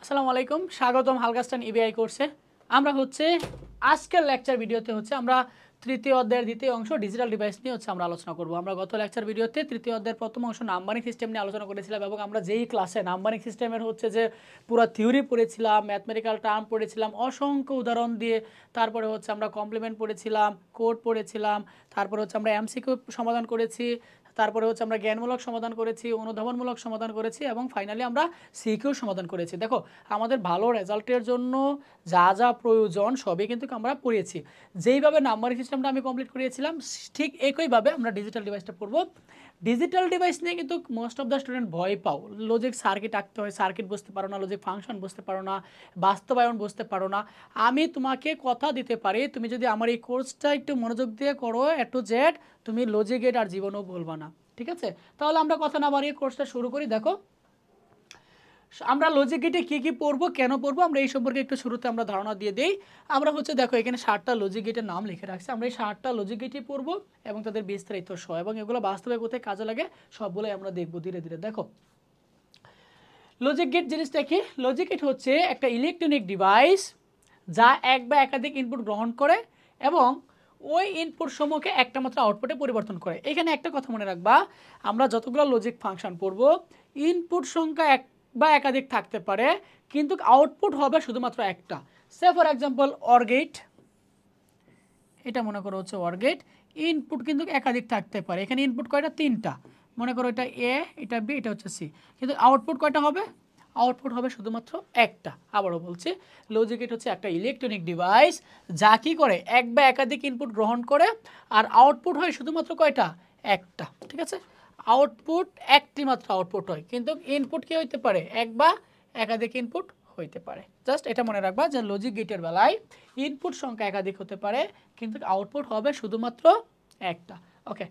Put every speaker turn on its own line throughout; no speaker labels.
আসসালামু আলাইকুম, স্বাগতম হালকাস্টান ইবিআই কোর্সে। আমরা হচ্ছে আজকের লেকচার ভিডিওতে হচ্ছে আমরা তৃতীয় অধ্যায়ের দ্বিতীয় অংশ ডিজিটাল ডিভাইস নিয়ে হচ্ছে আমরা আলোচনা করব। আমরা গত লেকচার ভিডিওতে তৃতীয় অধ্যায়ের প্রথম অংশ নাম্বারিং সিস্টেম নিয়ে আলোচনা করেছিলাম এবং আমরা যেই ক্লাসে নাম্বারিং সিস্টেমের হচ্ছে যে পুরো থিওরি পড়েছিলাম, ম্যাথমেটিক্যাল টার্ম পড়েছিলাম অসংখ্য উদাহরণ দিয়ে, তারপরে হচ্ছে আমরা কমপ্লিমেন্ট পড়েছিলাম, কোড পড়েছিলাম, তারপরে হচ্ছে আমরা এমসিকিউ সমাধান করেছি, তারপরে হচ্ছে আমরা জ্ঞানমূলক সমাধান করেছি, অনুধাবনমূলক সমাধান করেছি এবং ফাইনালি আমরা সিকিউ সমাধান করেছি। দেখো, আমাদের ভালো রেজাল্টের জন্য যা যা প্রয়োজন সবই কিন্তু আমরা পড়িয়েছি। যেইভাবে নাম্বারিং সিস্টেমটা আমি কমপ্লিট করিয়েছিলাম ঠিক একইভাবে আমরা ডিজিটাল ডিভাইসটা পড়ব। ডিজিটাল ডিভাইস নিয়ে কিন্তু মোস্ট অফ দ্য স্টুডেন্ট ভয় পাও। লজিক সার্কিট আঁকতে হয়, সার্কিট বুঝতে পারো না, লজিক ফাংশন বুঝতে পারো না, বাস্তবায়ন বুঝতে পারো না। আমি তোমাকে কথা দিতে পারি, তুমি যদি আমার এই কোর্সটা একটু মনোযোগ দিয়ে করো এ টু জেড, তুমি লজিক গেট আর জীবনও বলবা না। ঠিক আছে, তাহলে আমরা কথা না বাড়িয়ে কোর্সটা শুরু করি। দেখো, আমরা লজিক গেটে কী কী পড়বো, কেন পড়বো, আমরা এই সম্পর্কে একটু শুরুতে আমরা ধারণা দিয়ে দিই। আমরা হচ্ছে দেখো এখানে 7টা লজিক গেটের নাম লিখে রাখছি। আমরা এই 7টা লজিক গেটই পড়বো এবং তাদের বিস্তারিত সহ এবং এগুলো বাস্তবে কোথায় কাজে লাগে সবগুলোই আমরা দেখবো ধীরে ধীরে। দেখো, লজিক গেট জিনিসটা কি? লজিক গেট হচ্ছে একটা ইলেকট্রনিক ডিভাইস যা এক বা একাধিক ইনপুট গ্রহণ করে এবং ওই ইনপুট সমূহকে একটা মাত্র আউটপুটে পরিবর্তন করে। এখানে একটা কথা মনে রাখবা, আমরা যতগুলো লজিক ফাংশন পড়ব ইনপুট সংখ্যা এক বা একাধিক থাকতে পারে কিন্তু আউটপুট হবে শুধুমাত্র একটা। সে ফর এক্সাম্পল অর গেট, এটা মনে করো হচ্ছে অর গেট, ইনপুট কিন্তু একাধিক থাকতে পারে। এখানে ইনপুট কয়টা? 3টা। মনে করো এটা এ, এটা বি, এটা হচ্ছে সি, কিন্তু আউটপুট কয়টা হবে? আউটপুট হবে শুধুমাত্র একটা। আবারও বলছি, লজিক গেট হচ্ছে একটা ইলেকট্রনিক ডিভাইস যা কি করে এক বা একাধিক ইনপুট গ্রহণ করে আর আউটপুট হয় শুধুমাত্র কয়টা? একটা। ঠিক আছে, আউটপুট একটি মাত্র আউটপুট হয়, কিন্তু ইনপুট কি হইতে পারে? এক বা একাধিক ইনপুট হইতে পারে। জাস্ট এটা মনে রাখবা যে লজিক গেটের বেলায় ইনপুট সংখ্যা একাধিক হতে পারে কিন্তু আউটপুট হবে শুধুমাত্র একটা। ওকে,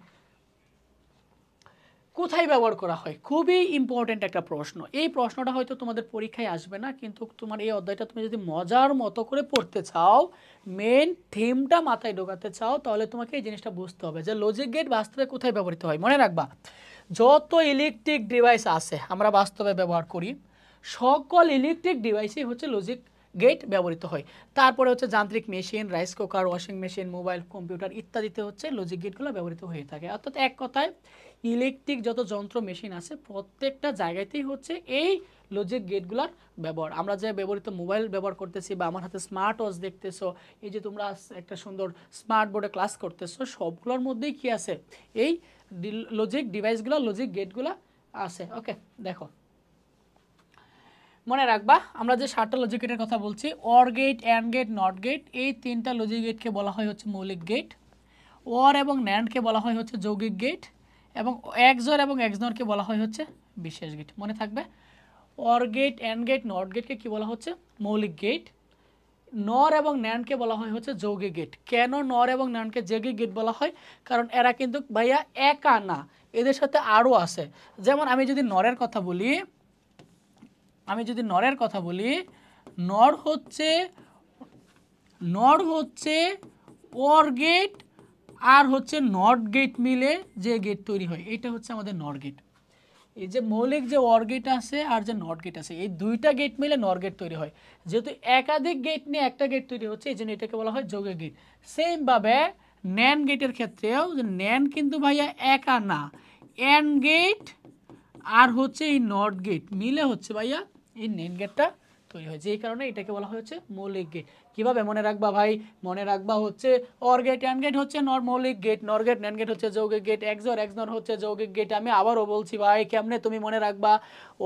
কোথায় ব্যবহার করা হয়? খুবই ইম্পর্টেন্ট একটা প্রশ্ন। এই প্রশ্নটা হয়তো তোমাদের পরীক্ষায় আসবে না, কিন্তু তোমার এই অধ্যায়টা তুমি যদি মজার মতো করে পড়তে চাও, মেন থিমটা মাথায় ঢোকাতে চাও, তাহলে তোমাকে এই জিনিসটা বুঝতে হবে যে লজিক গেট বাস্তবে কোথায় ব্যবহৃত হয়। মনে রাখবা, যত ইলেকট্রিক ডিভাইস আছে আমরা বাস্তবে ব্যবহার করি, সকল ইলেকট্রিক ডিভাইসেই হচ্ছে লজিক গেট ব্যবহৃত হয়। তারপরে হচ্ছে যান্ত্রিক machine, rice cooker, washing machine, mobile, computer ইত্যাদিতে হচ্ছে লজিক গেটগুলো ব্যবহৃত হয়ে থাকে। অর্থাৎ এক কথায় ইলেকট্রিক যত যন্ত্র মেশিন আছে প্রত্যেকটা জায়গাতেই হচ্ছে এই লজিক গেটগুলোর ব্যবহার। আমরা যে ব্যবহৃত মোবাইল ব্যবহার করতেছি বা আমার হাতে স্মার্ট ওয়াচ দেখতেছো, এই যে তোমরা একটা সুন্দর স্মার্ট বোর্ডে ক্লাস করতেছো, সবগুলোর মধ্যেই কি আছে? এই লজিক ডিভাইসগুলো, লজিক গেটগুলো আছে। ওকে, দেখো মনে রাখবা আমরা যে 7টা লজিক গেটের কথা বলছি, OR gate, and gate, NOT gate, এই 3টা লজিক গেটকে বলা হয় হচ্ছে মৌলিক গেট। অর এবং ন্যান্ডকে বলা হয় হচ্ছে যৌগিক গেট এবং এক্সঅর এবং এক্সনরকে বলা হয় হচ্ছে বিশেষ গেট। মনে থাকবে, or gate, and gate, not গেটকে কি বলা হচ্ছে? মৌলিক গেট। নর এবং ন্যান্ডকে বলা হয় হচ্ছে যৌগিক গেট। কেন নর এবং ন্যান্ডকে যৌগিক গেট বলা হয়? কারণ এরা কিন্তু ভাইয়া একা না, এদের সাথে আরও আছে। যেমন আমি যদি নরের কথা বলি, নর হচ্ছে অর গেট আর হচ্ছে নট গেট মিলে যে গেট তৈরি হয়, এটা হচ্ছে আমাদের নর গেট। এই যে মৌলিক যে অর গেট আছে আর যে নট গেট আছে, এই দুইটা গেট মিলে নর গেট তৈরি হয়। যেহেতু একাধিক গেট নিয়ে একটা গেট তৈরি হচ্ছে, এই জন্য এটাকে বলা হয় যৌগিক গেট। সেমভাবে ন্যান্ড গেটের ক্ষেত্রেও, যে ন্যান্ড কিন্তু ভাইয়া একা না, অ্যান্ড গেট আর হচ্ছে এই নট গেট মিলে হচ্ছে ভাইয়া এই ন্যান্ড গেটটা তৈরি হয়, যেই কারণে এটাকে বলা হচ্ছে মৌলিক গেট। কিভাবে মনে রাখবা ভাই? মনে রাখবা হচ্ছে অর গেট, অ্যান্ড গেট হচ্ছে মৌলিক গেট, নর গেট, ন্যান্ড গেট হচ্ছে যৌগিক গেট, এক্সঅর, এক্সনর হচ্ছে যৌগিক গেট। আমি আবারও বলছি ভাই, কেমনে তুমি মনে রাখবা?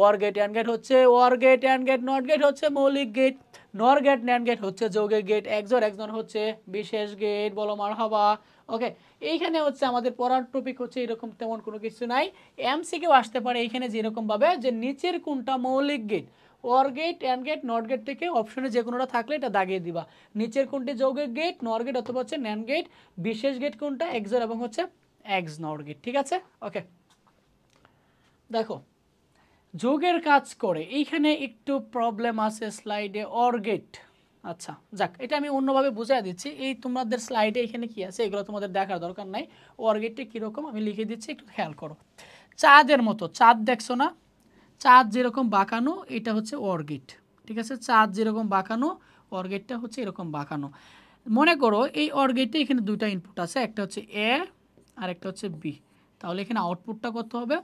অর গেট, অ্যান্ড গেট হচ্ছে OR gate, and gate, NOT gate হচ্ছে মৌলিক গেট, নর গেট, ন্যান্ড গেট হচ্ছে যৌগিক গেট, এক্সঅর, এক্সনর হচ্ছে বিশেষ গেট। বলো মারহাবা। ওকে, এইখানে হচ্ছে আমাদের পড়ার টপিক হচ্ছে এরকম তেমন কোনো কিছু নাই। এমসিকিউ আসতে পারে এইখানে যেরকমভাবে যে নিচের কোনটা মৌলিক gate, OR gate, and gate, NOT gate থেকে অপশনে যে কোনোটা থাকলে এটা দাগিয়ে দিবা। নিচের কোনটি যৌগিক গেট, নর গেট অথবা হচ্ছে ন্যান্ড গেট, বিশেষ গেট কোনটা? এক্সঅর এবং হচ্ছে এক্সনর গেট। ঠিক আছে, ওকে। দেখো, যোগের কাজ করে এইখানে একটু প্রবলেম আছে স্লাইডে, অর গেট। আচ্ছা যাক, এটা আমি অন্যভাবে বুঝিয়ে দিচ্ছি। এই তোমাদের স্লাইডে এখানে কি আছে এগুলো তোমাদের দেখার দরকার নাই। অর গেটটা কীরকম আমি লিখে দিচ্ছি, একটু খেয়াল করো। চাঁদের মতো, চাঁদ দেখছো না? চাঁদ যেরকম বাঁকানো, এটা হচ্ছে অর গেট। ঠিক আছে, চাঁদ যেরকম বাঁকানো অর গেটটা হচ্ছে এরকম বাঁকানো। মনে করো এই অর গেটে এখানে দুইটা ইনপুট আছে, একটা হচ্ছে এ আর একটা হচ্ছে বি। তাহলে এখানে আউটপুটটা কত হবে?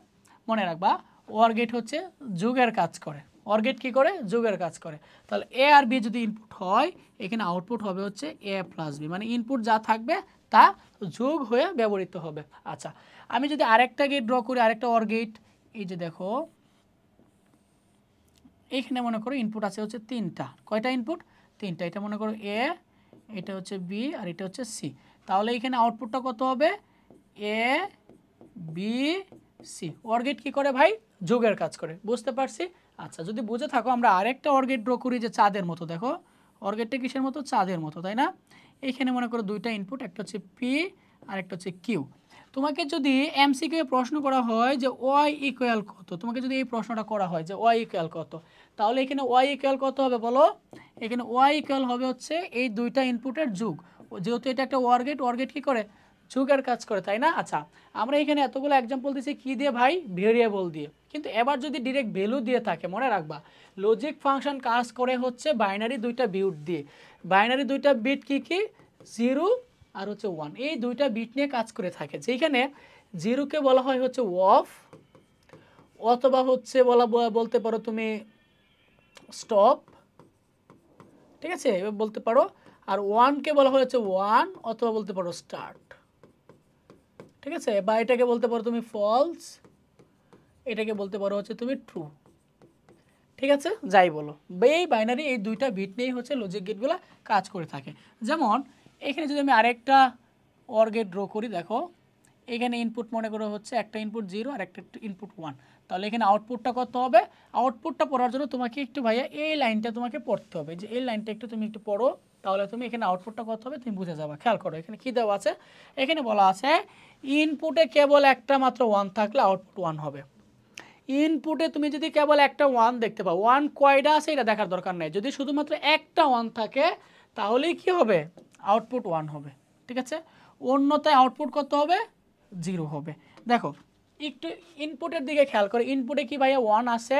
মনে রাখবা অর গেট হচ্ছে যোগের কাজ করে। অর গেট কী করে? যোগের কাজ করে। তাহলে এ আর বি যদি ইনপুট হয়, এখানে আউটপুট হবে হচ্ছে এ প্লাস বি, মানে ইনপুট যা থাকবে তা যোগ হয়ে ব্যবহৃত হবে। আচ্ছা, আমি যদি আরেকটা গেট ড্র করি, আরেকটা অর গেট, এই যে দেখো এইখানে মনে করো ইনপুট আছে হচ্ছে তিনটা। কয়টা ইনপুট? তিনটা। এটা মনে করো এ, এটা হচ্ছে বি আর এটা হচ্ছে সি। তাহলে এখানে আউটপুটটা কত হবে? A B C. Or gate কী করে ভাই? যোগের কাজ করে। বুঝতে পারছি? আচ্ছা, যদি বুঝে থাকো আমরা আরেকটা অর গেট ড্র করি, যে চাঁদের মতো। দেখো অর গেটটা কিসের মতো? চাঁদের মতো, তাই না? এইখানে মনে করো দুইটা ইনপুট, একটা হচ্ছে পি আর একটা হচ্ছে কিউ। তোমাকে যদি এমসিকিউ প্রশ্ন করা হয় যে ওয়াই ইকুয়াল কত, তোমাকে যদি এই প্রশ্নটা করা হয় যে ওয়াই ইকুয়াল কত, তাহলে এখানে ওয়াই ইকুয়াল কত হবে বলো? এখানে ওয়াই ইকুয়াল হবে হচ্ছে এই দুইটা ইনপুটের যোগ। যেহেতু এটা একটা ওয়ার গেট, ওয়ার গেট কী করে? যোগের কাজ করে, তাই না? আচ্ছা, আমরা এখানে এতগুলো এক্সাম্পল দিচ্ছি কী দিয়ে ভাই? ভেরিয়েবল দিয়ে। কিন্তু এবার যদি ডিরেক্ট ভ্যালু দিয়ে থাকে, মনে রাখবা লজিক ফাংশন কাজ করে হচ্ছে বাইনারি দুইটা বিট দিয়ে। বাইনারি দুইটা বিট কী কী? 0 আর হচ্ছে 1, এই দুইটা বিট নিয়ে কাজ করে থাকে। যেখানে 0কে বলা হয় হচ্ছে অফ, অথবা হচ্ছে বলতে পারো তুমি স্টপ, ঠিক আছে, এবার বলতে পারো। আর 1কে বলা হয় হচ্ছে 1, অথবা বলতে পারো স্টার্ট, ঠিক আছে, বা এটাকে বলতে পারো তুমি ফলস, এটাকে বলতে পারো হচ্ছে তুমি ট্রু, ঠিক আছে, যাই বলো। এই বাইনারি এই দুইটা বিট নিয়েই হচ্ছে লজিক গেটগুলো কাজ করে থাকে। যেমন এখানে যদি আমি আরেকটা অর গেট ড্র করি, দেখো এখানে ইনপুট মনে করো হচ্ছে একটা ইনপুট 0 আর একটা ইনপুট 1। তাহলে এখানে আউটপুটটা কত হবে? আউটপুটটা পড়ার জন্য তোমাকে একটু ভাইয়া এই লাইনটা তোমাকে পড়তে হবে, যে এই লাইনটা একটু তুমি একটু পড়ো, তাহলে তুমি এখানে আউটপুটটা কত হবে তুমি বুঝে যাবে। খেয়াল করো এখানে কী দেওয়া আছে। এখানে বলা আছে ইনপুটে কেবল একটা মাত্র 1 থাকলে আউটপুট 1 হবে। ইনপুটে তুমি যদি কেবল একটা 1 দেখতে পাও, 1 কয়টা আছে এটা দেখার দরকার নেই, যদি শুধুমাত্র একটা 1 থাকে তাহলেই কি হবে? আউটপুট 1 হবে, ঠিক আছে। অন্যথায় আউটপুট কত হবে? 0 হবে। দেখো একটু ইনপুটের দিকে খেয়াল করো, ইনপুটে কি ভাইয়া 1 আছে?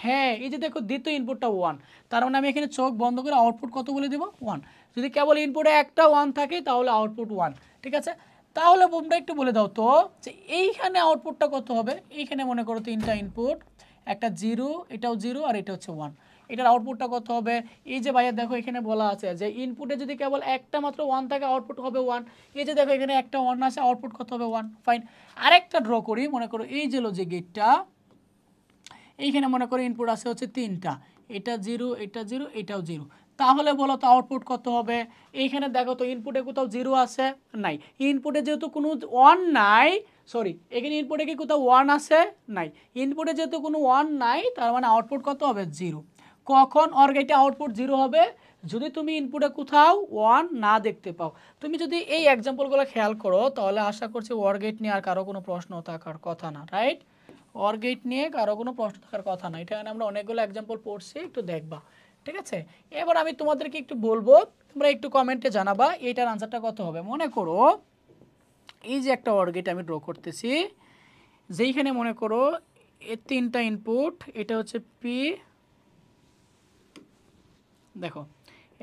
হ্যাঁ, এই যে দেখো দ্বিতীয় ইনপুটটা 1, তার মানে আমি এখানে চোখ বন্ধ করে আউটপুট কত বলে দেবো? 1। যদি কেবল ইনপুটে একটা 1 থাকে তাহলে আউটপুট 1, ঠিক আছে। তাহলে তোমরা একটু বলে দাও তো যে এইখানে আউটপুটটা কত হবে? এইখানে মনে করো তিনটা ইনপুট, একটা 0, এটাও 0 আর এটা হচ্ছে 1, এটার আউটপুটটা কত হবে? এই যে ভাইয়া দেখো এখানে বলা আছে যে ইনপুটে যদি কেবল একটা মাত্র 1 থাকে আউটপুট হবে 1। এই যে দেখো এখানে একটা 1 আছে, আউটপুট কত হবে? 1। ফাইন, আরেকটা ড্র করি, মনে করো এই যে লজিক গেটটা, এইখানে মনে করো ইনপুট আছে হচ্ছে তিনটা, এটা 0, এটা 0, এটাও 0। তাহলে বলো তো আউটপুট কত হবে? এইখানে দেখো তো ইনপুটে কোথাও 0 আছে? নাই। ইনপুটে যেহেতু কোনো 1 নাই, সরি, এখানে ইনপুটে কি কোথাও 1 আছে? নাই। ইনপুটে যেহেতু কোনো 1 নাই, তার মানে আউটপুট কত হবে? 0। কখন অর গেটে আউটপুট 0 হবে? যদি তুমি ইনপুটে কোথাও 1 না দেখতে পাও। তুমি যদি এই এক্সাম্পলগুলো খেয়াল করো তাহলে আশা করছি অর গেট নিয়ে আর কারো কোনো প্রশ্ন থাকার কথা না, রাইট? অর গেট নিয়ে কারো কোনো প্রশ্ন থাকার কথা না। এটা আমরা অনেকগুলো এক্সাম্পল পড়ছি, একটু দেখবা, ঠিক আছে। এবার আমি তোমাদেরকে একটু বলবো, তোমরা একটু কমেন্টে জানাবা এইটার আনসারটা কত হবে। মনে করো এই যে একটা অর গেট আমি ড্র করতেছি, যেইখানে মনে করো এর তিনটা ইনপুট, এটা হচ্ছে পি, দেখো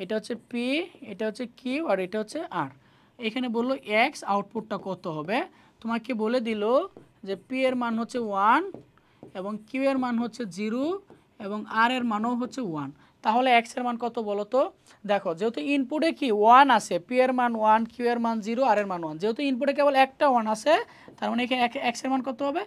এটা হচ্ছে পি, এটা হচ্ছে কিউ আর এটা হচ্ছে আর। এখানে বললো এক্স, আউটপুটটা কত হবে? তোমাকে বলে দিল যে পি এর মান হচ্ছে 1 এবং কিউ এর মান হচ্ছে 0 এবং আর এর মানও হচ্ছে 1। তাহলে এক্স এর মান কত বলো তো? দেখো যেহেতু ইনপুটে কি 1 আছে, পি এর মান 1, কিউ এর মান 0, আর এর মান 1, যেহেতু ইনপুটে কেবল একটা 1 আছে, তার মানে এখানে এক্স এর মান কত হবে?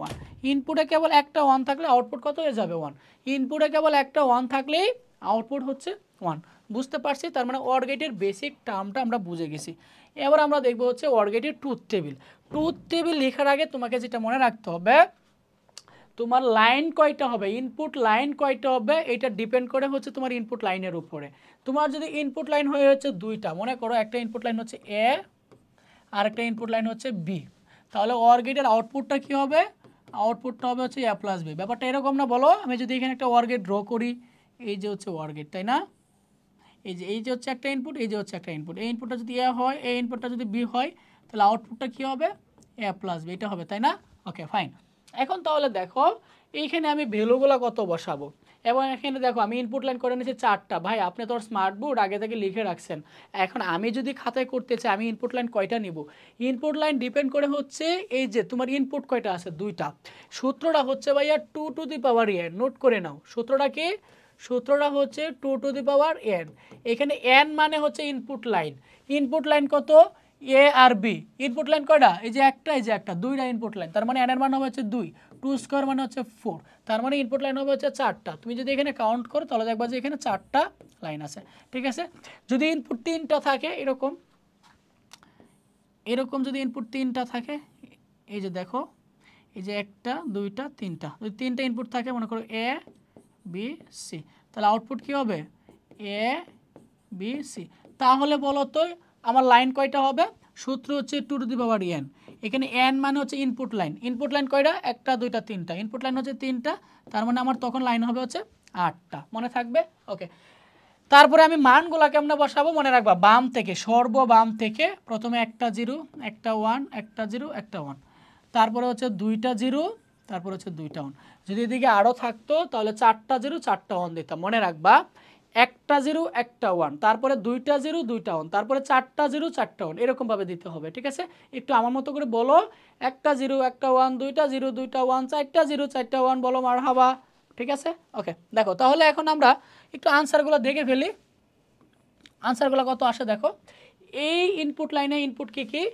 1। ইনপুটে কেবল একটা 1 থাকলে আউটপুট কত হয়ে যাবে? 1। ইনপুটে কেবল একটা 1 থাকলেই আউটপুট হচ্ছে 1। বুঝতে পারছি? তার মানে অর গেটের বেসিক টার্মটা আমরা বুঝে গেছি। এবার আমরা দেখবো হচ্ছে অর গেটের ট্রুথ টেবিল। ট্রুথ টেবিল লেখার আগে তোমাকে যেটা মনে রাখতে হবে, তোমার লাইন কয়টা হবে, ইনপুট লাইন কয়টা হবে, এটা ডিপেন্ড করে হচ্ছে তোমার ইনপুট লাইনের উপরে। তোমার যদি ইনপুট লাইন হয়ে হচ্ছে দুইটা, মনে করো একটা ইনপুট লাইন হচ্ছে এ আর একটা ইনপুট লাইন হচ্ছে বি, তাহলে অর গেটের আউটপুটটা কী হবে? আউটপুটটা হবে হচ্ছে এ প্লাস বি। ব্যাপারটা এরকম না বলো? আমি যদি এখানে একটা অর গেট ড্র করি, এই যে হচ্ছে অর গেট, তাই না? এই যে হচ্ছে একটা ইনপুট, এই যে হচ্ছে একটা ইনপুট, এই ইনপুটটা যদি এ হয়, এই ইনপুটটা যদি বি হয়, তাহলে আউটপুটটা কী হবে? এ প্লাস বি, এটা হবে, তাই না? Okay fine. এখন তাহলে দেখো এইখানে আমি ভ্যালুগুলো কত বসাবো। এবং এখানে দেখো আমি ইনপুট লাইন করে নিয়েছি 4টা। ভাই আপনি তো স্মার্ট বোর্ড আগে থেকে লিখে রাখছেন, এখন আমি যদি খাতায় করতে চাই আমি ইনপুট লাইন কয়টা নিব? ইনপুট লাইন ডিপেন্ড করে হচ্ছে এই যে তোমার ইনপুট কয়টা আছে, 2টা। সূত্রটা হচ্ছে ভাইয়া 2 to the power n, note করে নাও সূত্রটা কি? সূত্রটা হচ্ছে 2 টু দি পাওয়ার n। এখানে n মানে হচ্ছে ইনপুট লাইন। ইনপুট লাইন কত? এ আর বি। ইনপুট লাইন কয়টা? এই যে একটা, 2টা ইনপুট লাইন, তার মানে n এর মান হবে হচ্ছে 2, 2 স্কোয়ার মানে হচ্ছে 4, তার মানে ইনপুট লাইন হবে হচ্ছে 4টা। তুমি যদি এখানে কাউন্ট করো তাহলে দেখবা যে এখানে 4টা লাইন আছে, ঠিক আছে। যদি ইনপুট 3টা থাকে এরকম যদি ইনপুট 3টা থাকে, এই যে দেখো এই যে 1টা 2টা 3টা, যদি 3টা ইনপুট থাকে মনে করো এ বি সি, তাহলে আউটপুট কি হবে? A B C. তাহলে বলো তো আমার লাইন কয়টা হবে? সূত্র হচ্ছে 2 টু দি পাওয়ার n। এখানে n মানে হচ্ছে ইনপুট লাইন। ইনপুট লাইন কয়টা? 1টা 2টা 3টা, ইনপুট লাইন হচ্ছে 3টা, তার মানে আমার তখন লাইন হবে হচ্ছে 8টা। মনে থাকবে? ওকে। তারপরে আমি মানগুলা কেমনে বসাবো মনে রাখবা, বাম থেকে, সর্ববাম থেকে প্রথমে একটা 0 একটা 1 একটা 0 একটা 1, তারপরে হচ্ছে 2টা 0, তারপরে হচ্ছে 2টা 1। যদি এদিকে আরও থাকতো তাহলে 4টা 0 4টা 1 দিতাম। মনে রাখবা একটা 0 একটা 1, তারপরে 2টা 0 2টা 1, তারপরে 4টা 0 4টা 1, এরকমভাবে দিতে হবে, ঠিক আছে। একটু আমার মতো করে বলো, একটা 0 একটা 1 2টা 0 2টা 1 4টা 0 4টা 1, বলো মারহাবা, ঠিক আছে। ওকে দেখো তাহলে এখন আমরা একটু আনসারগুলো দেখে ফেলি। আনসারগুলো কত আসে দেখো। এই ইনপুট লাইনে ইনপুট কি কি?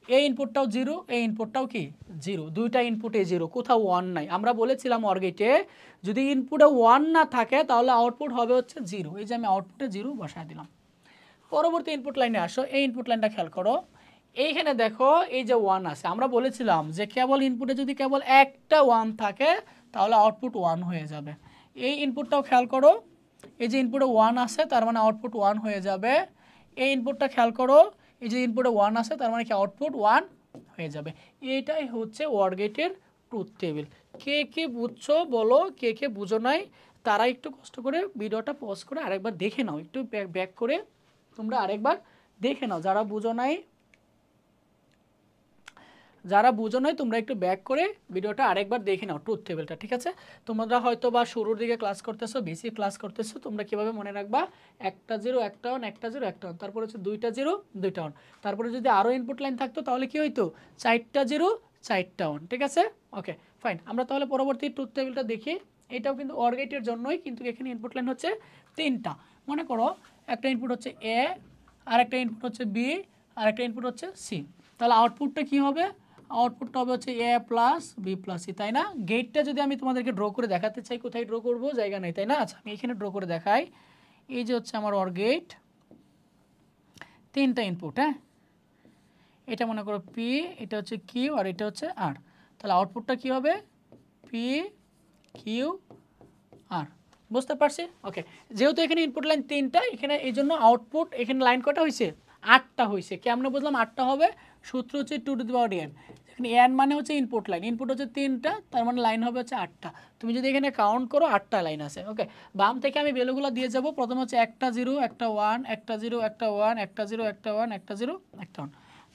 এই ইনপুটটাও 0, এই ইনপুটটাও কি 0, 2টা ইনপুটে 0, কোথাও 1 নাই। আমরা বলেছিলাম অর গেটে যদি ইনপুটে 1 না থাকে তাহলে আউটপুট হবে হচ্ছে 0। এই যে আমি আউটপুটে 0 বসায় দিলাম। পরবর্তী ইনপুট লাইনে আসো, এই ইনপুট লাইনটা খেয়াল করো। এইখানে দেখো এই যে 1 আছে, আমরা বলেছিলাম যে কেবল ইনপুটে যদি কেবল একটা 1 থাকে তাহলে আউটপুট 1 হয়ে যাবে। এই ইনপুটটাও খেয়াল করো, এই যে ইনপুটে 1 আছে তার মানে আউটপুট 1 হয়ে যাবে। এই ইনপুটটা খেয়াল করো, এই যে ইনপুটে 1 আছে তার মানে কি আউটপুট 1 হয়ে যাবে। এইটাই হচ্ছে OR গেটের ট্রুথ টেবিল। কে কে বুঝছো বলো, কে কে বুঝো নাই তারা একটু কষ্ট করে ভিডিওটা পজ করে আরেকবার দেখে নাও, একটু ব্যাক করে তোমরা আরেকবার দেখে নাও। যারা বুঝো নাই তোমরা একটু ব্যাক করে ভিডিওটা আরেকবার দেখে নাও ট্রুথ টেবিলটা, ঠিক আছে। তোমরা হয়তো বা শুরুর দিকে ক্লাস করতেছো, বেশি ক্লাস করতেছো, তোমরা কিভাবে মনে রাখবা? একটা 0 একটা 1 একটা 0 একটা 1, তারপরে হচ্ছে 2টা 0 2টা 1, তারপরে যদি আরও ইনপুট লাইন থাকতো তাহলে কি হইতো? 4টা 0 4টা 1, ঠিক আছে। ওকে ফাইন, আমরা তাহলে পরবর্তী ট্রুথ টেবিলটা দেখি। এটাও কিন্তু OR গেটের জন্যই, কিন্তু এখানে ইনপুট লাইন হচ্ছে 3টা। মনে করো একটা ইনপুট হচ্ছে এ, আর একটা ইনপুট হচ্ছে বি, আর একটা ইনপুট হচ্ছে সি, তাহলে আউটপুটটা কি হবে? আউটপুটটা হবে হচ্ছে A plus B plus C, তাই না? গেটটা যদি আমি তোমাদেরকে ড্র করে দেখাতে চাই, কোথায় ড্র করব? জায়গা নেই, তাই না? আচ্ছা আমি এখানে ড্র করে দেখাই। এই যে হচ্ছে আমার OR গেট, 3টা ইনপুট, হ্যাঁ, এটা মনে করো পি, এটা হচ্ছে কিউ, আর এটা হচ্ছে আর, তাহলে আউটপুটটা কি হবে? P Q R. বুঝতে পারছি? ওকে, যেহেতু এখানে ইনপুট লাইন 3টা, এখানে এই জন্য আউটপুট এখানে লাইন কটা হয়েছে? 8টা হয়েছে। কেমনে বুঝলাম 8টা হবে? সূত্র হচ্ছে 2 টু দি পাওয়ার n। এখানে n মানে হচ্ছে ইনপুট লাইন, ইনপুট হচ্ছে 3টা, তার মানে লাইন হবে হচ্ছে 8টা। তুমি যদি এখানে কাউন্ট করো 8টা লাইন আছে। ওকে, বাম থেকে আমি ভ্যালুগুলো দিয়ে যাব। প্রথমে হচ্ছে একটা 0 একটা 1 একটা 0 একটা 1 একটা 0 একটা 1 একটা 0 একটা 1,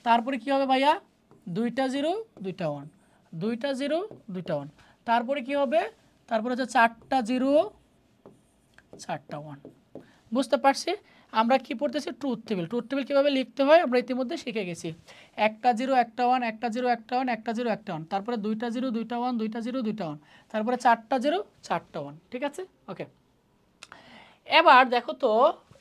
তারপরে কি হবে ভাইয়া? 2টা 0 2টা 1 2টা 0 2টা 1, তারপরে কি হবে? তারপরে হচ্ছে 4টা 0 4টা 1। বুঝতে পারছি? আমরা কি পড়তেছি? Truth table. ট্রুথ টেবিল কীভাবে লিখতে হয় আমরা ইতিমধ্যে শিখে গেছি। একটা 0 একটা 1 একটা 0 একটা 1 একটা 0 একটা 1, তারপরে 2টা 0 2টা 1 2টা 0 2টা 1, তারপরে 4টা 0 4টা 1, ঠিক আছে। ওকে, এবার দেখো তো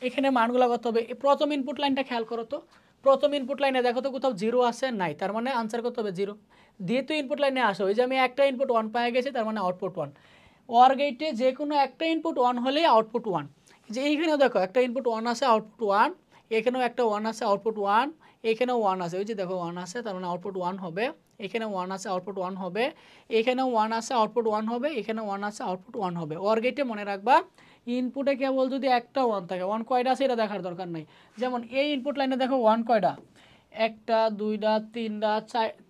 এখানে মানগুলো কত হবে। প্রথম ইনপুট লাইনটা খেয়াল করো তো, প্রথম ইনপুট লাইনে দেখো তো কোথাও 0 আছে? নাই, তার মানে আনসার কত হবে? 0। দ্বিতীয় ইনপুট লাইনে আসো, ওই যে আমি একটা ইনপুট 1 পেয়ে গেছি, তার মানে আউটপুট 1। OR গেটে যে কোনো একটা ইনপুট 1 হলেই আউটপুট 1। যে এইখানেও দেখো একটা ইনপুট 1 আছে, আউটপুট 1, এখানেও একটা 1 আছে, আউটপুট 1, এখানেও 1 আছে, ওই যে দেখো 1 আছে, তার মানে আউটপুট 1 হবে। এখানেও 1 আছে, আউটপুট 1 হবে। এখানেও 1 আছে, আউটপুট 1 হবে। এখানেও 1 আছে, আউটপুট 1 হবে। OR গেটে মনে রাখবা ইনপুটে কেবল যদি একটা 1 থাকে, 1 কয়টা আছে এটা দেখার দরকার নেই। যেমন এই ইনপুট লাইনে দেখো 1 কয়টা? একটা 2টা 3টা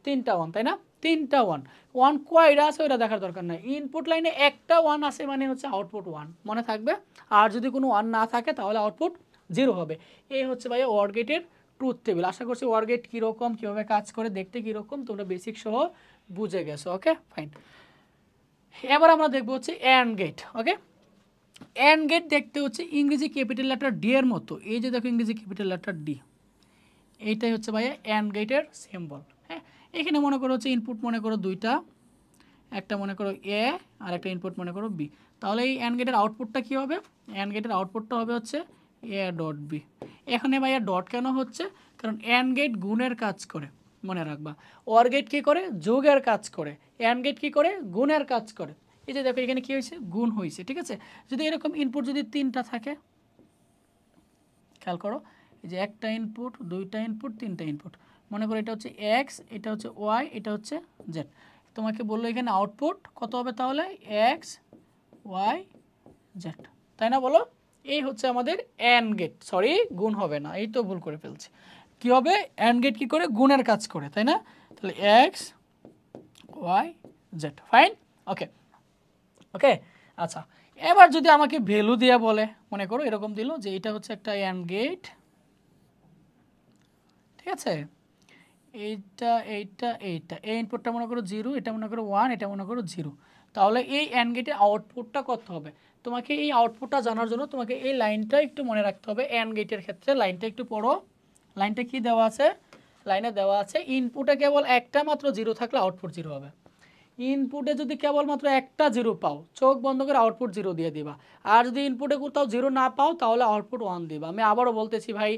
3টা 1, তাই না? 3টা 1, 1 কয়টা আছে ওইটা দেখার দরকার নেই। ইনপুট লাইনে একটা 1 আছে মানে হচ্ছে আউটপুট 1, মনে থাকবে। আর যদি কোনো 1 না থাকে তাহলে আউটপুট 0 হবে। এই হচ্ছে ভাই OR গেটের ট্রুথ টেবিল। আশা করছি OR গেট কীরকম, কীভাবে কাজ করে, দেখতে কীরকম তোমরা বেসিক সহ বুঝে গেছো। ওকে ফাইন, এবার আমরা দেখবো হচ্ছে AND gate. Okay, AND gate দেখতে হচ্ছে ইংরেজি ক্যাপিটাল লেটার ডি এর মতো। এই যে দেখো ইংরেজি ক্যাপিটাল লেটার ডি, এইটাই হচ্ছে ভাইয়া অ্যান্ড গেটের সিম্বল। হ্যাঁ, এখানে মনে করো হচ্ছে ইনপুট মনে করো দুইটা, একটা মনে করো এ আর একটা ইনপুট মনে করো বি। তাহলে এই অ্যান্ড গেটের আউটপুটটা কী হবে? অ্যান্ড গেটের আউটপুটটা হবে হচ্ছে এ ডট বি। এখানে ভাইয়া ডট কেন হচ্ছে? কারণ অ্যান্ড গেট গুণের কাজ করে, মনে রাখবা। অর গেট কী করে? যোগের কাজ করে। অ্যান্ড গেট কী করে? গুণের কাজ করে। এই যে দেখো এখানে কী হয়েছে? গুণ হয়েছে, ঠিক আছে। যদি এরকম ইনপুট যদি তিনটা থাকে, খেয়াল করো, এই যে একটা ইনপুট, দুইটা ইনপুট, তিনটা ইনপুট, মনে করো এটা হচ্ছে এক্স, এটা হচ্ছে ওয়াই, এটা হচ্ছে জেড। তোমাকে বললো এখানে আউটপুট কত হবে তাহলে? এক্স ওয়াই জেড, তাই না? বলো, এই হচ্ছে আমাদের অ্যান্ড গেট। সরি, গুণ হবে না, এই তো ভুল করে ফেলছি। কি হবে? অ্যান্ড গেট কী করে? গুণের কাজ করে, তাই না? তাহলে এক্স ওয়াই জেড, ফাইন, ওকে ওকে। আচ্ছা, এবার যদি আমাকে ভ্যালু দিয়ে বলে, মনে করো এরকম দিল যে এটা হচ্ছে একটা অ্যান্ড গেট, ঠিক আছে, এইটা এইটা এইটা, এই ইনপুটটা মনে করো 0, এটা মনে করো 1, এটা মনে করো 0। তাহলে এই অ্যান্ড গেটের আউটপুটটা কত হবে? তোমাকে এই আউটপুটটা জানার জন্য তোমাকে এই লাইনটা একটু মনে রাখতে হবে। অ্যান্ড গেটের ক্ষেত্রে লাইনটা একটু পড়ো। লাইনটা কি দেওয়া আছে? লাইনে দেওয়া আছে ইনপুটে কেবল একটা মাত্র 0 থাকলে আউটপুট 0 হবে। ইনপুটে যদি কেবলমাত্র একটা 0 পাও, চোখ বন্ধ করে আউটপুট 0 দিয়ে দিবা। আর যদি ইনপুটে কোথাও 0 না পাও তাহলে আউটপুট 1 দিবা। আমি আবারও বলতেছি ভাই,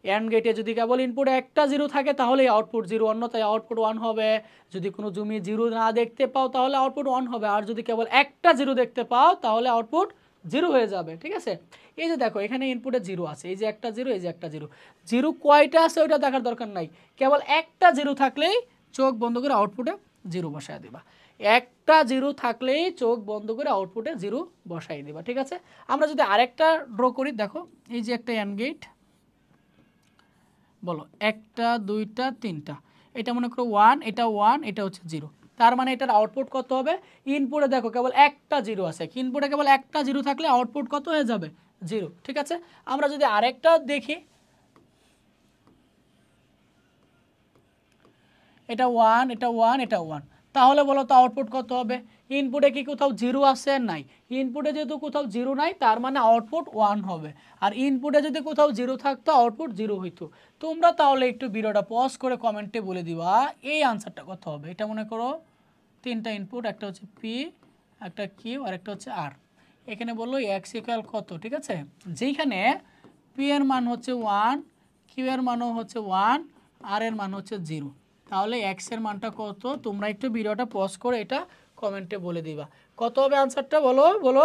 অ্যান্ড গেটে যদি কেবল ইনপুটে একটা 0 থাকে তাহলে আউটপুট 0, অন্যথায় আউটপুট 1 হবে। যদি কোনো জমি 0 না দেখতে পাও তাহলে আউটপুট 1 হবে। আর যদি কেবল একটা 0 দেখতে পাও তাহলে আউটপুট 0 হয়ে যাবে, ঠিক আছে। এই যে দেখো এখানে ইনপুটে 0 আছে, এই যে একটা 0, এই যে একটা 0। 0 কয়টা আছে ওইটা দেখার দরকার নাই, কেবল একটা 0 থাকলেই চোখ বন্ধ করে আউটপুটে 0 বসায় দিবা। একটা 0 থাকলেই চোখ বন্ধ করে আউটপুটে 0 বসাই দিবা, ঠিক আছে। আমরা যদি আরেকটা ড্র করি, দেখো এই যে একটা অ্যান্ড গেট, বলো একটা, দুইটা, তিনটা, এটা মনে করো 1, এটা 1, এটা হচ্ছে 0। তার মানে এটার আউটপুট কত হবে? ইনপুটে দেখো কেবল একটা 0 আছে, ইনপুটে কেবল একটা 0 থাকলে আউটপুট কত হয়ে যাবে? 0, ঠিক আছে। আমরা যদি আরেকটা দেখি, এটা 1, এটা 1, এটা 1, তাহলে বলো তো আউটপুট কত হবে? ইনপুটে কি কোথাও 0 আছে? নাই। ইনপুটে যেহেতু কোথাও 0 নাই তার মানে আউটপুট 1 হবে। আর ইনপুটে যদি কোথাও 0 থাকতো আউটপুট 0 হইতো। তোমরা তাহলে একটু ভিডিওটা পজ করে কমেন্টে বলে দিবা এই আনসারটা কত হবে। এটা মনে করো তিনটা ইনপুট, একটা হচ্ছে পি, একটা কিউ আর একটা হচ্ছে আর। এখানে বললো এক্স ইকুয়াল কত, ঠিক আছে। যেখানে পি এর মান হচ্ছে 1, কিউ এর মানও হচ্ছে 1, আর এর মান হচ্ছে 0। তাহলে এক্স এর মানটা কত? তোমরা একটু ভিডিওটা পজ করে এটা কমেন্টে বলে দিবা কত হবে আনসারটা। বলো বলো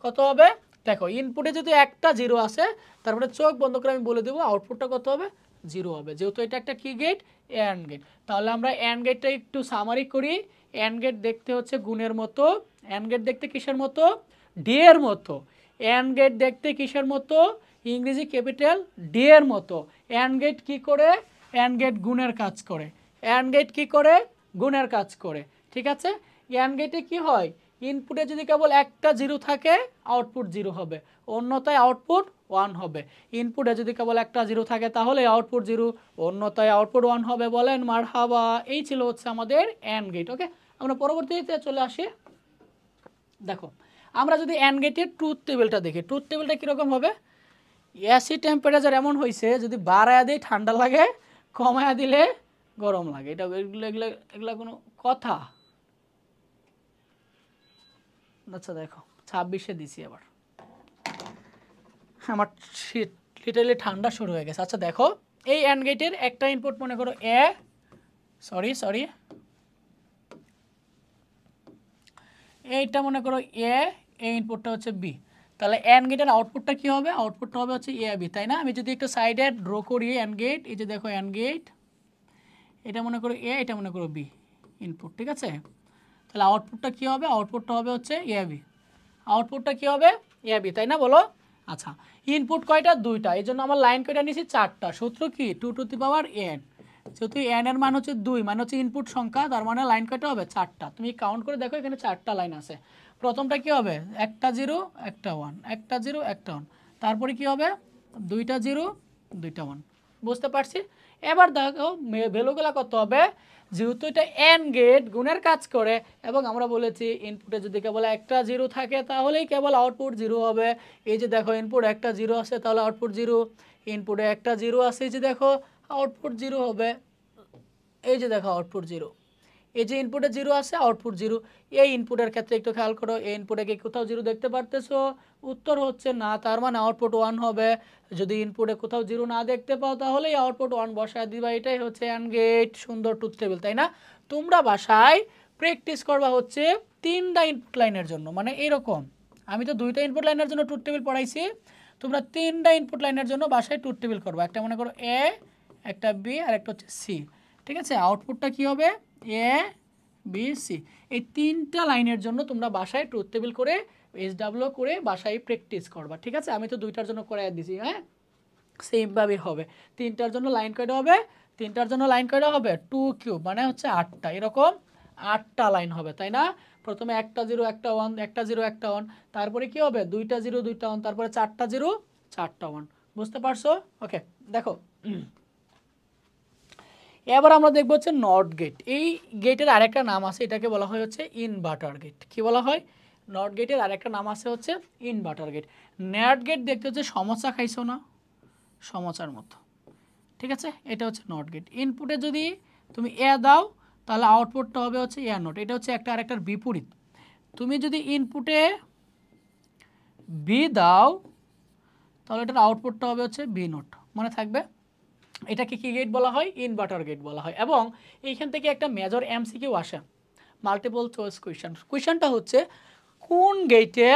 কত হবে? দেখো ইনপুটে যদি একটা 0 আসে, তারপরে চোখ বন্ধ করে আমি বলে দেবো আউটপুটটা কত হবে? 0 হবে, যেহেতু এটা একটা কি গেট? And get. তাহলে আমরা অ্যান্ড গেটটা একটু সামারি করি। অ্যান্ড গেট দেখতে হচ্ছে গুণের মতো। অ্যান্ড গেট দেখতে কিসের মতো? ডি এর মতো। অ্যান্ড গেট দেখতে কিসের মতো? ইংরেজি ক্যাপিটাল ডি এর মতো। অ্যান্ড গেট কী করে? অ্যান্ড গেট গুণের কাজ করে। অ্যান্ড গেট কী করে? গুণের কাজ করে, ঠিক আছে। অ্যান্ড গেটে কী হয়? ইনপুটে যদি কেবল একটা 0 থাকে আউটপুট 0 হবে, অন্যথায় আউটপুট 1 হবে। ইনপুটে যদি কেবল একটা 0 থাকে তাহলে আউটপুট 0, অন্যথায় আউটপুট 1 হবে। বলেন মারহাবা। এই ছিল হচ্ছে আমাদের অ্যান্ড গেট, ওকে। আমরা পরবর্তীতে চলে আসি। দেখো আমরা যদি অ্যান্ড গেটের ট্রুথ টেবিলটা দেখি, ট্রুথ টেবিলটা কীরকম হবে? এসি টেম্পারেচার এমন হয়েছে, যদি বাড়ায়া দিই ঠান্ডা লাগে, কমায়া দিলে গরম লাগে। এটা এগুলো এগুলো এগুলো কোনো কথা? আচ্ছা দেখো 26-এ দিছি, এবার আমার লিটারলি ঠান্ডা শুরু হয়ে গেছে। আচ্ছা দেখো এই অ্যান্ড গেটের একটা ইনপুট মনে করো এ, সরি এইটা মনে করো এ, এই ইনপুটটা হচ্ছে বি। তাহলে অ্যান্ড গেটের আউটপুটটা কী হবে? আউটপুটটা হবে হচ্ছে এ বি, তাই না? আমি যদি একটু সাইডে ড্র করি অ্যান্ড গেট, এই যে দেখো অ্যান্ড গেট, এটা মনে করো এ, এটা মনে করো বি ইনপুট, ঠিক আছে। তাহলে আউটপুটটা কী হবে? আউটপুটটা হবে হচ্ছে এ বি। আউটপুটটা কী হবে? এ বি, তাই না? বলো। আচ্ছা ইনপুট কয়টা? দুইটা, এই জন্য আমার লাইন কয়টা নিয়েছি? 4টা। সূত্র কি? 2 টু দি পাওয়ার n। যেহেতু n এর মান হচ্ছে 2, মানে হচ্ছে ইনপুট সংখ্যা, তার মানে লাইন কয়টা হবে? 4টা। তুমি কাউন্ট করে দেখো এখানে 4টা লাইন আছে। প্রথমটা কি হবে? একটা 0, একটা 1, একটা 0, একটা 1। তারপরে কি হবে? দুইটা 0, দুইটা 1। বুঝতে পারছি? এবার দেখো ভ্যালুগুলো কত হবে? যেহেতু এটা অ্যান্ড গেট গুণের কাজ করে এবং আমরা বলেছি ইনপুটে যদি কেবল একটা জিরো থাকে তাহলেই কেবল আউটপুট জিরো হবে। এই যে দেখো ইনপুট একটা জিরো আছে তাহলে আউটপুট জিরো, ইনপুটে একটা জিরো আছে এই যে দেখো আউটপুট জিরো হবে। এই যে দেখো আউটপুট জিরো, এই যে ইনপুটে জিরো আছে আউটপুট জিরো। এই ইনপুটের ক্ষেত্রে একটু খেয়াল করো, এই ইনপুটে কি কোথাও জিরো দেখতে পারতেছো? উত্তর হচ্ছে না, তার মানে আউটপুট ওয়ান হবে। যদি ইনপুটে কোথাও জিরো না দেখতে পাও তাহলে আউটপুট ওয়ান বসায় দিবা। এটাই হচ্ছে অ্যান্ড গেট, সুন্দর ট্রুথ টেবিল, তাই না? তোমরা বাসায় প্র্যাকটিস করবা হচ্ছে 3টা ইনপুট লাইনের জন্য, মানে এরকম আমি তো 2টা ইনপুট লাইনের জন্য ট্রুথ টেবিল পড়াইছি, তোমরা 3টা ইনপুট লাইনের জন্য বাসায় ট্রুথ টেবিল করবা। একটা মনে করো এ, একটা বি আর একটা হচ্ছে সি, ঠিক আছে? আউটপুটটা কি হবে? A B C. এই 3টা লাইনের জন্য তোমরা বাসায় ট্রুথ টেবিল করে SW করে বাসায় প্র্যাকটিস করবা, ঠিক আছে? আমি তো 2টার জন্য করে দিছি, হ্যাঁ সেমভাবে হবে। 3টার জন্য লাইন কয়টা হবে? 3টার জন্য লাইন কয়টা হবে? 2 কিউব মানে হচ্ছে 8টা, এরকম 8টা লাইন হবে, তাই না? প্রথমে একটা জিরো একটা ওয়ান, একটা জিরো একটা ওয়ান, তারপরে কি হবে? 2টা জিরো 2টা ওয়ান, তারপরে 4টা জিরো 4টা ওয়ান। বুঝতে পারছো? ওকে, দেখো এবার আমরা দেখবো হচ্ছে নট গেট। এই গেটের আরেকটা নাম আছে, এটাকে বলা হয় হচ্ছে ইনভার্টার গেট। কি বলা হয়? নট গেটের আরেকটা নাম আছে হচ্ছে ইনভার্টার গেট। ন্যাট গেট দেখতে হচ্ছে সমস্যা খাইছো না, সমস্যার মতো, ঠিক আছে? এটা হচ্ছে নট গেট। ইনপুটে যদি তুমি এ দাও তাহলে আউটপুটটা হবে হচ্ছে এ নট। এটা হচ্ছে একটা আরেকটার বিপরীত। তুমি যদি ইনপুটে বি দাও তাহলে এটার আউটপুটটা হবে হচ্ছে বি নট, মনে থাকবে? এটাকে কি গেট বলা হয়? ইনভার্টার গেট বলা হয়। এবং এইখান থেকে একটা মেজর এমসিকিউ আসে, মাল্টিপল চয়েস কোয়েশ্চেন। কোয়েশ্চেনটা হচ্ছে কোন গেটে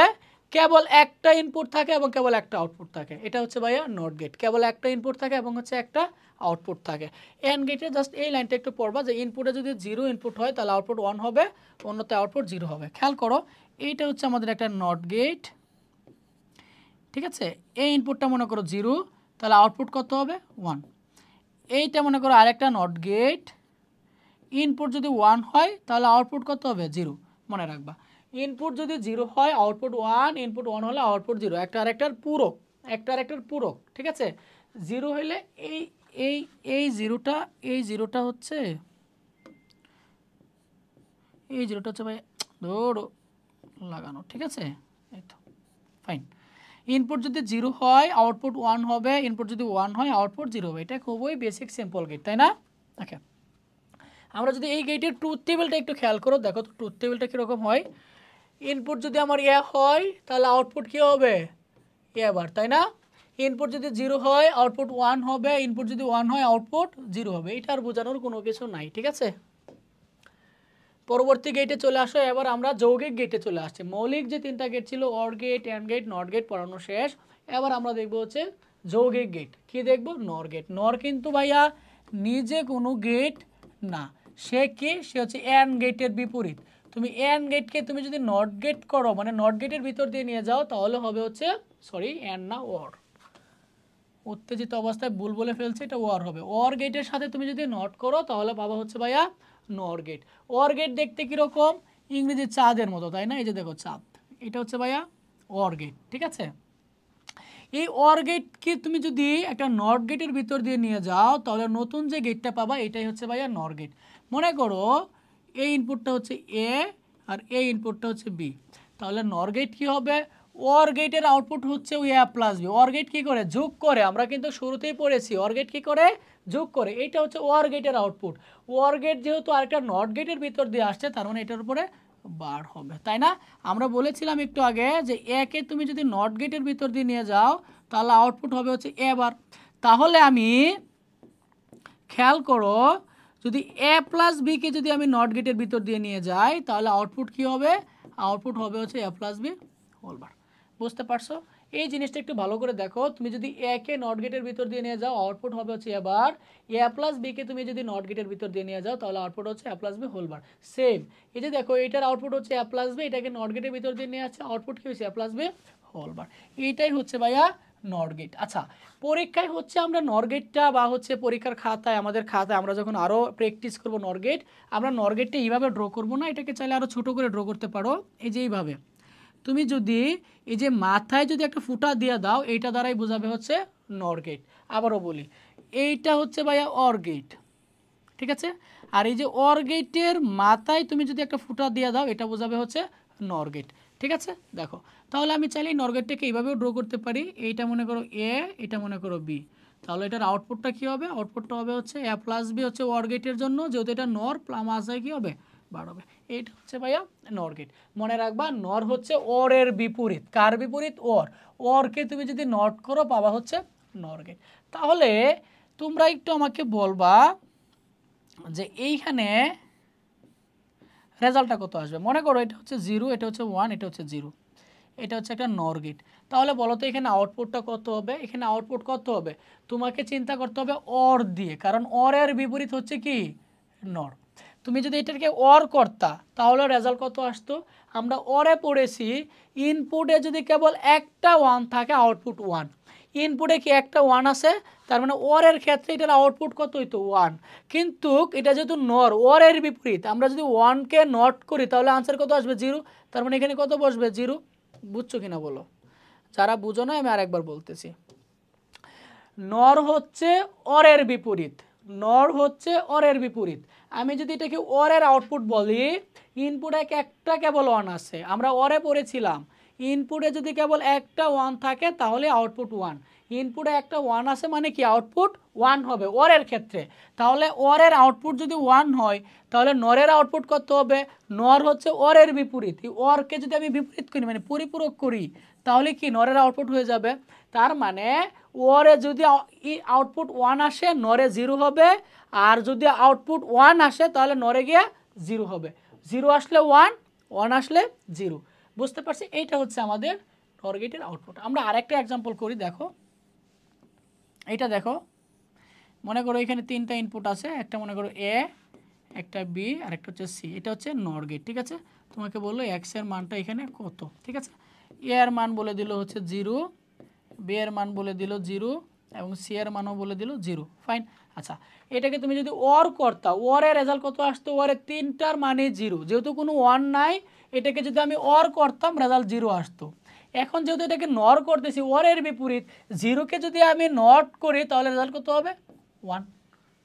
কেবল একটা ইনপুট থাকে এবং কেবল একটা আউটপুট থাকে? এটা হচ্ছে ভাইয়া নট গেট, কেবল একটা ইনপুট থাকে এবং হচ্ছে একটা আউটপুট থাকে। এন্ড গেটে জাস্ট এই লাইনটা একটু পড়বা যে ইনপুটে যদি জিরো ইনপুট হয় তাহলে আউটপুট ওয়ান হবে, অন্যতে আউটপুট জিরো হবে। খেয়াল করো, এইটা হচ্ছে আমাদের একটা নট গেট, ঠিক আছে? এই ইনপুটটা মনে করো জিরো, তাহলে আউটপুট কত হবে? ওয়ান। এইটা মনে করো আরেকটা নট গেট, ইনপুট যদি ওয়ান হয় তাহলে আউটপুট কত হবে? জিরো, মনে রাখবা। ইনপুট যদি জিরো হয় আউটপুট ওয়ান, ইনপুট ওয়ান হলে আউটপুট জিরো, একটা আরেকটার পূরক, একটা আরেকটার পূরক, ঠিক আছে? জিরো হইলে এই এই এই জিরোটা, এই জিরোটা হচ্ছে এই জিরোটা হচ্ছে ভাই ধরো লাগানো, ঠিক আছে? এই তো ফাইন। ইনপুট যদি জিরো হয় আউটপুট ওয়ান হবে, ইনপুট যদি ওয়ান হয় আউটপুট জিরো হবে। এটা খুবই বেসিক সিম্পল গেট, তাই না? ওকে, আমরা যদি এই গেটের ট্রুথ টেবিলটা একটু খেয়াল করো, দেখো তো ট্রুথ টেবিলটা কীরকম হয়। ইনপুট যদি আমার এ হয় তাহলে আউটপুট কী হবে? এ বার, তাই না? ইনপুট যদি জিরো হয় আউটপুট ওয়ান হবে, ইনপুট যদি ওয়ান হয় আউটপুট জিরো হবে। এটা আর বোঝানোর কোনো কিছু নাই, ঠিক আছে? পরবর্তী গেটে চলে আসো। এবার আমরা যৌগিক গেটে চলে আসছি। মৌলিক যে 3টা গেট ছিল OR gate, and gate, NOT gate পড়ানো শেষ। এবার আমরা দেখবো হচ্ছে যৌগিক গেট। কি দেখবো? নর গেট। নর কিন্তু ভাইয়া নিজে কোনো গেট না, সে কি? সে হচ্ছে অ্যান্ড গেটের বিপরীত। তুমি অ্যান্ড গেটকে তুমি যদি নট গেট করো, মানে নট গেটের ভিতর দিয়ে নিয়ে যাও, তাহলে হবে হচ্ছে সরি অ্যান্ড না ওর। উত্তেজিত অবস্থায় ভুল বলে ফেলছে, এটা ওয়ার হবে। ওর গেটের সাথে তুমি যদি নট করো তাহলে পাবা হচ্ছে ভাইয়া নর গেট। ওর গেট দেখতে কীরকম? ইংরেজি চাঁদের মতো, তাই না? এই যে দেখো চাঁদ, এটা হচ্ছে ভাইয়া ওর গেট, ঠিক আছে? এই ওর গেটকে তুমি যদি একটা নট গেটের ভিতর দিয়ে নিয়ে যাও তাহলে নতুন যে গেটটা পাবা এটাই হচ্ছে ভাইয়া নর গেট। মনে করো এই ইনপুটটা হচ্ছে এ আর এই ইনপুটটা হচ্ছে বি, তাহলে নর গেট কী হবে? ওর গেটের আউটপুট হচ্ছে ওই এ প্লাস বি। ওর গেট কী করে? যোগ করে। আমরা কিন্তু শুরুতেই পড়েছি ওর গেট কী করে? যোগ করে। এইটা হচ্ছে ওর গেটের আউটপুট। ওর গেট যেহেতু আরেকটা নট গেটের ভিতর দিয়ে আসছে তার মানে এটার উপরে বার হবে, তাই না? আমরা বলেছিলাম একটু আগে যে একে তুমি যদি নট গেটের ভিতর দিয়ে নিয়ে যাও তাহলে আউটপুট হবে হচ্ছে এ বার। তাহলে আমি খেয়াল করো, যদি এ প্লাস বিকে যদি আমি নট গেটের ভিতর দিয়ে নিয়ে যাই তাহলে আউটপুট কি হবে? আউটপুট হবে হচ্ছে এ প্লাস বি হোল বার। বুঝতে পারছো? এই জিনিসটা একটু ভালো করে দেখো। তুমি যদি এ কে নট গেটের ভিতর দিয়ে নিয়ে যাও আউটপুট হবে হচ্ছে এ বার। এ প্লাস বিকে তুমি যদি নট গেটের ভিতর দিয়ে নিয়ে যাও তাহলে আউটপুট হচ্ছে A plus B whole bar. Same, এই যে দেখো এইটার আউটপুট হচ্ছে এ প্লাস বি, এটাকে নট গেটের ভিতর দিয়ে নিয়ে আসছে, আউটপুট কি হচ্ছে? A plus B whole bar. এইটাই হচ্ছে ভাইয়া নট গেট। আচ্ছা, পরীক্ষায় হচ্ছে আমরা নর গেটটা বা হচ্ছে পরীক্ষার খাতায়, আমাদের খাতায় আমরা যখন আরও প্র্যাকটিস করবো নর গেট, আমরা নর গেটটা এইভাবে ড্র করবো না, এটাকে চাইলে আরও ছোটো করে ড্র করতে পারো। এই যে এইভাবে তুমি যদি এই যে মাথায় যদি একটা ফুটা দিয়ে দাও এইটা দ্বারাই বোঝাবে হচ্ছে নর গেট। আবারও বলি, এইটা হচ্ছে ভাইয়া অর গেট, ঠিক আছে। আর এই যে অর গেটের মাথায় তুমি যদি একটা ফুটা দিয়ে দাও এটা বোঝাবে হচ্ছে নর গেট। ঠিক আছে, দেখো তাহলে আমি চাইলে নর গেটটাকে এইভাবেও ড্র করতে পারি। এইটা মনে করো এ, এটা মনে করো বি, তাহলে এটার আউটপুটটা কী হবে? আউটপুটটা হবে হচ্ছে এ প্লাস বি হচ্ছে অর গেটের জন্য, যেহেতু এটা নর মাঝে কী হবে? বার হবে। এইটা হচ্ছে ভাইয়া নর গেট। মনে রাখবা নর হচ্ছে অরের বিপরীত। কার বিপরীত? অর। অরকে তুমি যদি নট করো পাবা হচ্ছে নর গেট। তাহলে তোমরা একটু আমাকে বলবা যে এইখানে রেজাল্টটা কত আসবে। মনে করো এটা হচ্ছে 0, এটা হচ্ছে 1, এটা হচ্ছে 0, এটা হচ্ছে একটা নর গেট। তাহলে বলো তো এখানে আউটপুটটা কত হবে? এখানে আউটপুট কত হবে? তোমাকে চিন্তা করতে হবে অর দিয়ে, কারণ অরের বিপরীত হচ্ছে কি? নর। তুমি যদি এটাকে অর করতা তাহলে রেজাল্ট কত আসতো? আমরা অরে পড়েছি ইনপুটে যদি কেবল একটা 1 থাকে আউটপুট 1। ইনপুটে কি একটা 1 আছে, তার মানে অরের ক্ষেত্রে এটার আউটপুট কত হইতো? 1। কিন্তু এটা যেহেতু নর, অরের বিপরীত, আমরা যদি 1কে নট করি তাহলে আনসার কত আসবে? 0। তার মানে এখানে কত বসবে? 0। বুঝছো কিনা বলো? যারা বুঝো না আমি আরেকবার বলতেছি। নর হচ্ছে অরের বিপরীত, নর হচ্ছে অরের বিপরীত। আমি যদি এটাকে অরের আউটপুট বলি, ইনপুটে একটা কেবল 1 আছে, আমরা অরে পড়েছিলাম ইনপুটে যদি কেবল একটা 1 থাকে তাহলে আউটপুট 1। ইনপুটে একটা 1 আছে মানে কি? আউটপুট 1 হবে অরের ক্ষেত্রে। তাহলে অরের আউটপুট যদি 1 হয় তাহলে নরের আউটপুট কত হবে? নর হচ্ছে অরের বিপরীত, অরকে যদি আমি বিপরীত করি মানে পরিপূরক করি তাহলে কি নরের আউটপুট হয়ে যাবে। তার মানে ওরে যদি আউটপুট 1 আসে নরে 0 হবে, আর যদি আউটপুট 1 আসে তাহলে নরে গিয়ে 0 হবে। 0 আসলে 1, 1 আসলে 0। বুঝতে পারছি? এইটা হচ্ছে আমাদের নর গেটের আউটপুট। আমরা আরেকটা এক্সাম্পল করি, দেখো এইটা দেখো। মনে করো এখানে 3টা ইনপুট আছে, একটা মনে করো এ, একটা বি আর একটা হচ্ছে সি, এটা হচ্ছে নর গেট। ঠিক আছে, তোমাকে বললো এক্স এর মানটা এখানে কত। ঠিক আছে, এ এর মান বলে দিল হচ্ছে 0, বি এর মান বলে দিল 0 এবং সি এর মানও বলে দিল 0। ফাইন। আচ্ছা, এটাকে তুমি যদি অর করতা, ওরের রেজাল্ট কত আসতো? ওরের 3টার মানে 0, যেহেতু কোনো 1 নাই এটাকে যদি আমি অর করতাম রেজাল্ট 0 আসতো। এখন যেহেতু এটাকে নর করতেছি ওরের বিপরীত, 0কে যদি আমি নট করি তাহলে রেজাল্ট কত হবে? 1।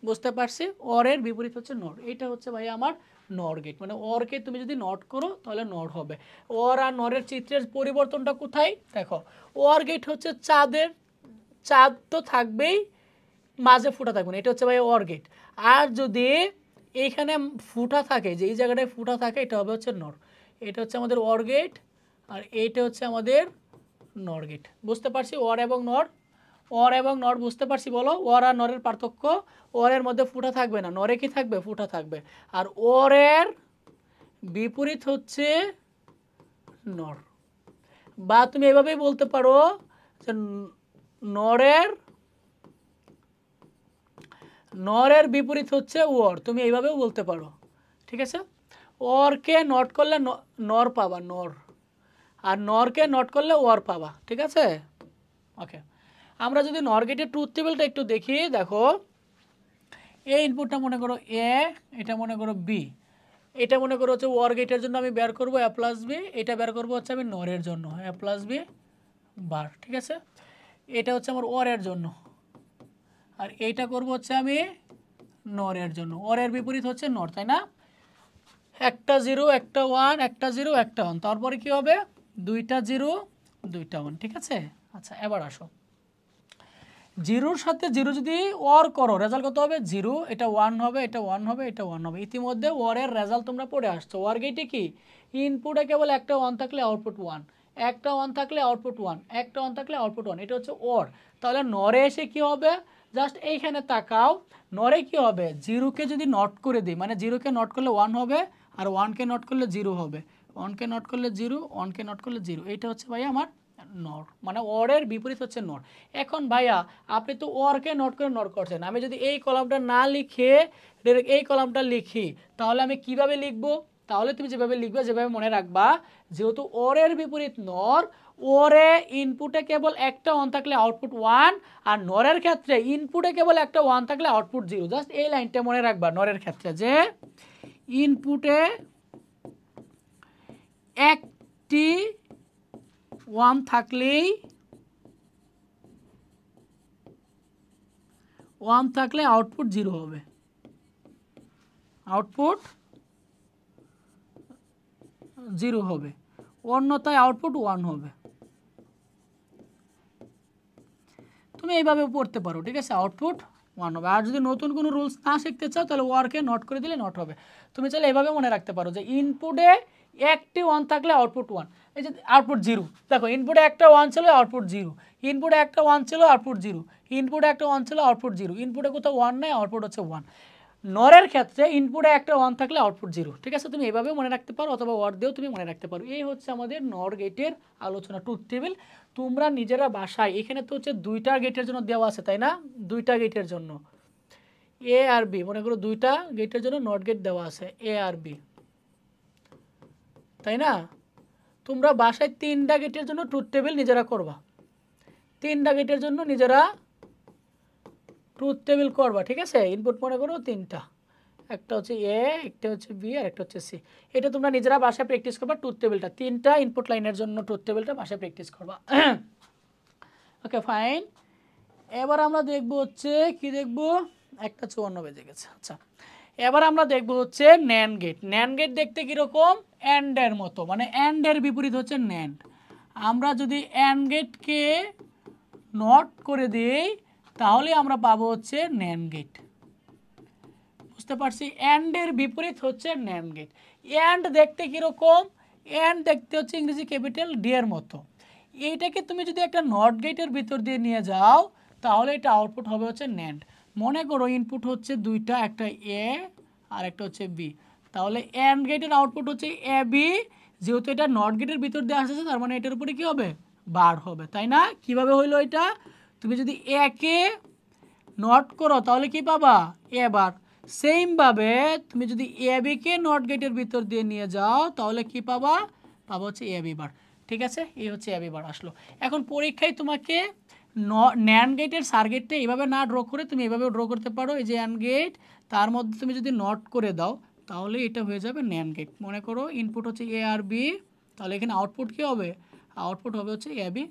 বুঝতে পারছি? অরের বিপরীত হচ্ছে নর। এইটা হচ্ছে ভাই আমার নর গেট। মানে অরকে তুমি যদি নট করো তাহলে নর হবে। অর আর নরের চিত্রের পরিবর্তনটা কোথায়? দেখো, অর গেট হচ্ছে চাঁদ তো থাকবেই, মাঝে ফুটা থাকবে না, এটা হচ্ছে ভাই অর গেট। আর যদি এইখানে ফুটা থাকে, যে এই জায়গাটায় ফুটা থাকে, এটা হবে হচ্ছে নর। এটা হচ্ছে আমাদের অর গেট আর এইটা হচ্ছে আমাদের নর গেট। বুঝতে পারছি? অর এবং নর, অর এবং নর বুঝতে পারছি? বলো অর আর নরের পার্থক্য। অরের মধ্যে ফুটা থাকবে না, নরে কি থাকবে? ফুটা থাকবে। আর অরের বিপরীত হচ্ছে নর। বা তুমি এভাবেই বলতে পারো যে নরের বিপরীত হচ্ছে ওর, তুমি এইভাবেও বলতে পারো। ঠিক আছে, অরকে নট করলে নর পাবা, নর, আর নরকে নট করলে ওর পাবা। ঠিক আছে, ওকে। আমরা যদি নর গেটের ট্রুথ টেবিলটা একটু দেখি, দেখো এই ইনপুটটা মনে করো এ, এটা মনে করো বি, এটা মনে করো হচ্ছে ওর গেটের জন্য আমি বের করবো এ প্লাস বি, এটা বের করবো হচ্ছে আমি নরের জন্য এ প্লাস বি বার। ঠিক আছে, এটা হচ্ছে আমার ওরের জন্য, আর এইটা করব হচ্ছে আমি নরের জন্য। ওরের বিপরীত হচ্ছে নর, তাই না? একটা 0 একটা 1, একটা 0 একটা 1, তারপরে কি হবে? দুইটা 0 দুইটা 1। ঠিক আছে, আচ্ছা এবার আসো, 0-র সাথে 0 যদি ওর করো রেজাল্ট কত হবে? 0, এটা 1 হবে, এটা 1 হবে, এটা 1 হবে। ইতিমধ্যে ওরের রেজাল্ট তোমরা পড়ে আসছো। ওর গেটে কি ইনপুটে কেবল একটা 1 থাকলে আউটপুট 1, একটা 1 থাকলে আউটপুট 1, একটা 1 থাকলে আউটপুট 1, এটা হচ্ছে ওর। তাহলে নরে এসে কি হবে? জাস্ট এইখানে তাকাও, নরে কি হবে? 0কে যদি নট করে দিই, মানে 0কে নট করলে 1 হবে, আর 1কে নট করলে 0 হবে, 1কে নট করলে 0, 1কে নট করলে 0। এটা হচ্ছে ভাইয়া আমার নর, মানে ওরের বিপরীত হচ্ছে নর। এখন ভাইয়া আপনি তো ওরকে নট করে নট করছেন, আমি যদি এই কলামটা না লিখে ডাইরেক্ট এই কলামটা লিখি তাহলে আমি কিভাবে লিখব? তাহলে তুমি যেভাবে লিখবে, যেভাবে মনে রাখবা, যেহেতু ওরের বিপরীত নর, ওরে ইনপুটে কেবল একটা 1 থাকলে আউটপুট 1, আর নরের ক্ষেত্রে ইনপুটে কেবল একটা 1 থাকলে আউটপুট 0। জাস্ট এই লাইনটা মনে রাখবা নরের ক্ষেত্রে, যে ইনপুটে একটি 1 থাকলেই 1 থাকলে আউটপুট 0 হবে। আউটপুট 0 হবে, অন্যথায় আউটপুট 1 হবে। তুমি এইভাবে পড়তে পারো, ঠিক আছে, আউটপুট 1 হবে। আর যদি নতুন কোনো রুলস না শিখতে চাও তাহলে ওয়ার্কে নট করে দিলে নট হবে। তুমি চাইলে এভাবে মনে রাখতে পারো যে ইনপুটে একটি 1 থাকলে আউটপুট 1, এই যে আউটপুট 0, দেখো ইনপুটে একটা 1 ছিল আউটপুট 0, ইনপুটে একটা 1 ছিল আউটপুট 0, ইনপুটে একটা 1 ছিল আউটপুট 0, ইনপুটে কোথাও 1 নাই, আউটপুট হচ্ছে 1। নরের ক্ষেত্রে ইনপুটে একটা 1 থাকলে আউটপুট 0, ঠিক আছে, তুমি এভাবেও মনে রাখতে পারো অথবা ওয়ার্ড দিয়েও তুমি মনে রাখতে পারো। এই হচ্ছে আমাদের নর গেটের আলোচনা, ট্রুথ টেবিল। তোমরা নিজেরা বাসায়, এখানে তো হচ্ছে 2টা গেটের জন্য দেওয়া আছে, তাই না, 2টা গেটের জন্য এ আর বি, মনে করো 2টা গেটের জন্য নট গেট দেওয়া আছে এ আর বি, তাই না। তোমরা বাসায় 3টা গেটের জন্য ট্রুথ টেবিল নিজেরা করবা, 3টা গেটের জন্য নিজেরা ট্রুথ টেবিল করবা, ঠিক আছে। ইনপুট মনে করো 3টা, একটা হচ্ছে এ, একটা হচ্ছে বি আর একটা হচ্ছে সি। এটা তোমরা নিজেরা বাসায় প্র্যাকটিস করবা, ট্রুথ টেবিলটা 3টা ইনপুট লাইনের জন্য ট্রুথ টেবিলটা বাসায় প্র্যাকটিস করবা। Okay fine. এবার আমরা দেখব হচ্ছে কি দেখব, 1:54 বেজে গেছে। আচ্ছা, এবার আমরা দেখব হচ্ছে ন্যান্ড গেট। ন্যান্ড গেট দেখতে কীরকম, অ্যান্ডের মতো, মানে অ্যান্ডের বিপরীত হচ্ছে ন্যান্ড। আমরা যদি অ্যান্ড গেটকে নট করে দিই তাহলে আমরা পাবো হচ্ছে ন্যান্ড গেট, বুঝতে পারছি। অ্যান্ডের বিপরীত হচ্ছে ন্যান্ড গেট। অ্যান্ড দেখতে কীরকম, অ্যান্ড দেখতে হচ্ছে ইংরেজি ক্যাপিটাল ডি এর মতো। এইটাকে তুমি যদি একটা নট গেটের ভিতর দিয়ে নিয়ে যাও তাহলে এটা আউটপুট হবে হচ্ছে ন্যান্ড। মনে করো ইনপুট হচ্ছে 2টা, একটা এ আর একটা হচ্ছে বি, তাহলে অ্যান্ড গেটের আউটপুট হচ্ছে এ বি। যেহেতু এটা নট গেটের ভিতর দিয়ে আসছে তার মানে এটার উপরে কী হবে, বার হবে, তাই না। কিভাবে হইলো এটা, তুমি যদি এ কে নট করো তাহলে কি পাবা, এ বার। সেমভাবে তুমি যদি এ বিকে নট গেটের ভিতর দিয়ে নিয়ে যাও তাহলে কি পাবা, পাবা হচ্ছে এ বি বার, ঠিক আছে। এই হচ্ছে এ বি বার আসলো। এখন পরীক্ষায় তোমাকে ন্যান্ড গেটের সার্কিটটা এইভাবে না ড্র করে তুমি এভাবেও ড্র করতে পারো। এই যে অ্যান্ড গেট, তার মধ্যে তুমি যদি নট করে দাও তাহলে এটা হয়ে যাবে ন্যান্ড গেট। মনে করো ইনপুট হচ্ছে এ আর বি, তাহলে এখানে আউটপুট কী হবে, আউটপুট হবে হচ্ছে এ বি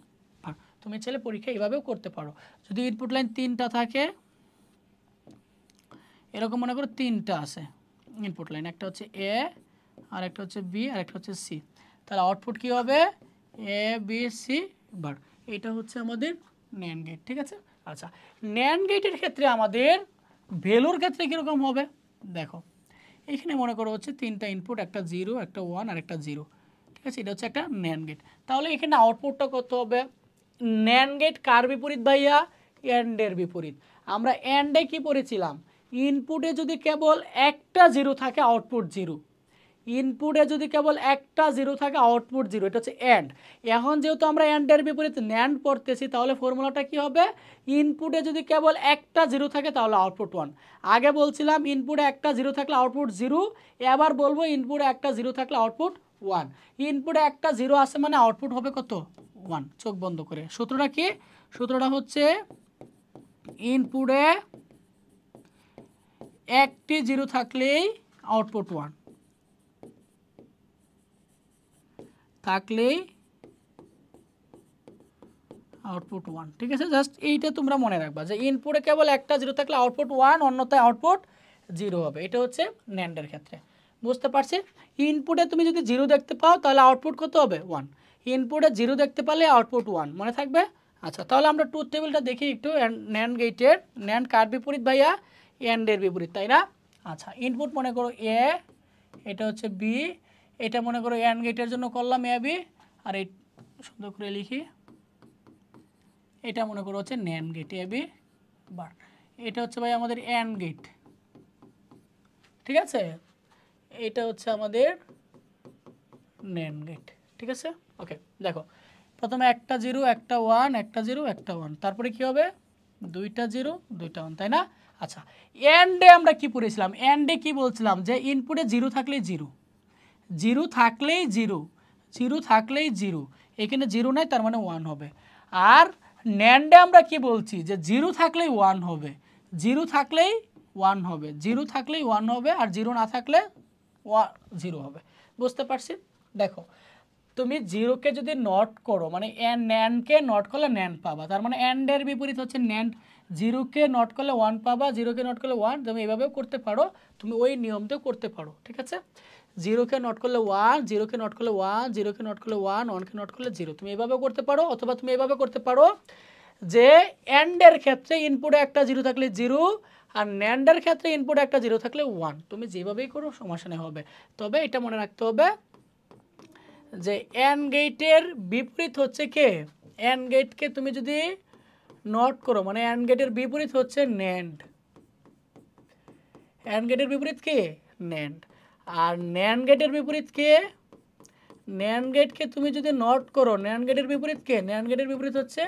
বার। তুমি চাইলে পরীক্ষা এইভাবেও করতে পারো। যদি ইনপুট লাইন 3টা থাকে, এরকম মনে করো 3টা আছে ইনপুট লাইন, একটা হচ্ছে এ আর একটা হচ্ছে বি আর একটা হচ্ছে সি, তাহলে আউটপুট কী হবে, এ বি সি বার। এটা হচ্ছে আমাদের ন্যান্ড গেট, ঠিক আছে। আচ্ছা, ন্যান্ড গেটের ক্ষেত্রে আমাদের ভ্যালুর ক্ষেত্রে কীরকম হবে দেখো, এখানে মনে করো হচ্ছে 3টা ইনপুট, একটা 0, একটা 1 আর একটা 0, ঠিক আছে, এটা হচ্ছে একটা ন্যান্ড গেট। তাহলে এখানে আউটপুটটা কত হবে, ন্যান্ড গেট কার বিপরীত ভাইয়া, অ্যান্ডের বিপরীত। আমরা অ্যান্ডে কি পড়েছিলাম, ইনপুটে যদি কেবল একটা 0 থাকে আউটপুট 0, ইনপুটে যদি কেবল একটা 0 থাকে আউটপুট 0, এটা হচ্ছে অ্যান্ড। এখন যেহেতু আমরা অ্যান্ডের বিপরীত ন্যান্ড পড়তেছি তাহলে ফর্মুলাটা কি হবে, ইনপুটে যদি কেবল একটা 0 থাকে তাহলে আউটপুট 1। আগে বলছিলাম ইনপুটে একটা 0 থাকলে আউটপুট 0, এবার বলবো ইনপুটে একটা 0 থাকলে আউটপুট 1। ইনপুটে একটা 0 আছে মানে আউটপুট হবে কত, 1। চোখ বন্ধ করে সূত্রটা কি, সূত্রটা হচ্ছে ইনপুটে একটি 0 থাকলেই আউটপুট 1, থাকলেই আউটপুট 1, ঠিক আছে। জাস্ট এইটা তোমরা মনে রাখবা যে ইনপুটে কেবল একটা 0 থাকলে আউটপুট 1, অন্যথায় আউটপুট 0 হবে। এটা হচ্ছে ন্যান্ডের ক্ষেত্রে, বুঝতে পারছি। ইনপুটে তুমি যদি 0 দেখতে পাও তাহলে আউটপুট কত হবে, 1। ইনপুটে 0 দেখতে পারলে আউটপুট 1, মনে থাকবে। আচ্ছা, তাহলে আমরা ট্রুথ টেবিলটা দেখি একটু। ন্যান্ড গেটের, ন্যান্ড কার বিপরীত ভাইয়া, অ্যান্ডের বিপরীত, তাই না। আচ্ছা, ইনপুট মনে করো এ, এটা হচ্ছে বি, এটা মনে করো অ্যান্ড গেটের জন্য করলাম এ বি, আর এই সুন্দর করে লিখি এটা মনে করো হচ্ছে NAND gate A B bar. এটা হচ্ছে ভাই আমাদের অ্যান্ড গেট, ঠিক আছে, এটা হচ্ছে আমাদের ন্যান্ড গেট, ঠিক আছে। ওকে, দেখো প্রথমে একটা 0, একটা 1, একটা 0, একটা 1, তারপরে কি হবে 2টা 0, 2টা 1, তাই না। আচ্ছা, এন্ডে আমরা কি পড়েছিলাম, এন্ডে কি বলছিলাম যে ইনপুটে 0 থাকলেই 0, 0 থাকলেই 0, 0 থাকলেই 0, এখানে 0 নাই তার মানে 1 হবে। আর ন্যান্ডে আমরা কি বলছি যে 0 থাকলেই 1 হবে, 0 থাকলেই 1 হবে, 0 থাকলেই 1 হবে, আর 0 না থাকলে 0 হবে, বুঝতে পারছি। দেখো তুমি জিরোকে যদি নট করো মানে ন্যান্ডকে নট করলে ন্যান্ড পাবা, তার মানে অ্যান্ডের বিপরীত হচ্ছে ন্যান্ড। জিরোকে নট করলে 1 পাবা, জিরোকে নট করলে 1, তুমি এভাবেও করতে পারো, তুমি ওই নিয়মটাও করতে পারো, ঠিক আছে। জিরোকে নট করলে 1, জিরোকে নট করলে 1, জিরোকে নট করলে 1, 1কে নট করলে 0, তুমি এভাবেও করতে পারো। অথবা তুমি এভাবে করতে পারো যে অ্যান্ডের ক্ষেত্রে ইনপুটে একটা 0 থাকলে 0, আর ন্যান্ডের ক্ষেত্রে ইনপুটে একটা 0 থাকলে 1, তুমি যেভাবেই করো সমস্যা নেই হবে। তবে এটা মনে রাখতে হবে যে অ্যান্ড গেটের বিপরীত হচ্ছে কে, অ্যান্ড গেটকে তুমি যদি নট করো মানে অ্যান্ড গেটের বিপরীত হচ্ছে ন্যান্ড, অ্যান্ড গেটের বিপরীত কে ন্যান্ড। আর ন্যান্ড গেটের বিপরীত কে, ন্যান্ড গেটকে তুমি যদি নট করো, ন্যান্ড গেটের বিপরীত কে, ন্যান্ড গেটের বিপরীত হচ্ছে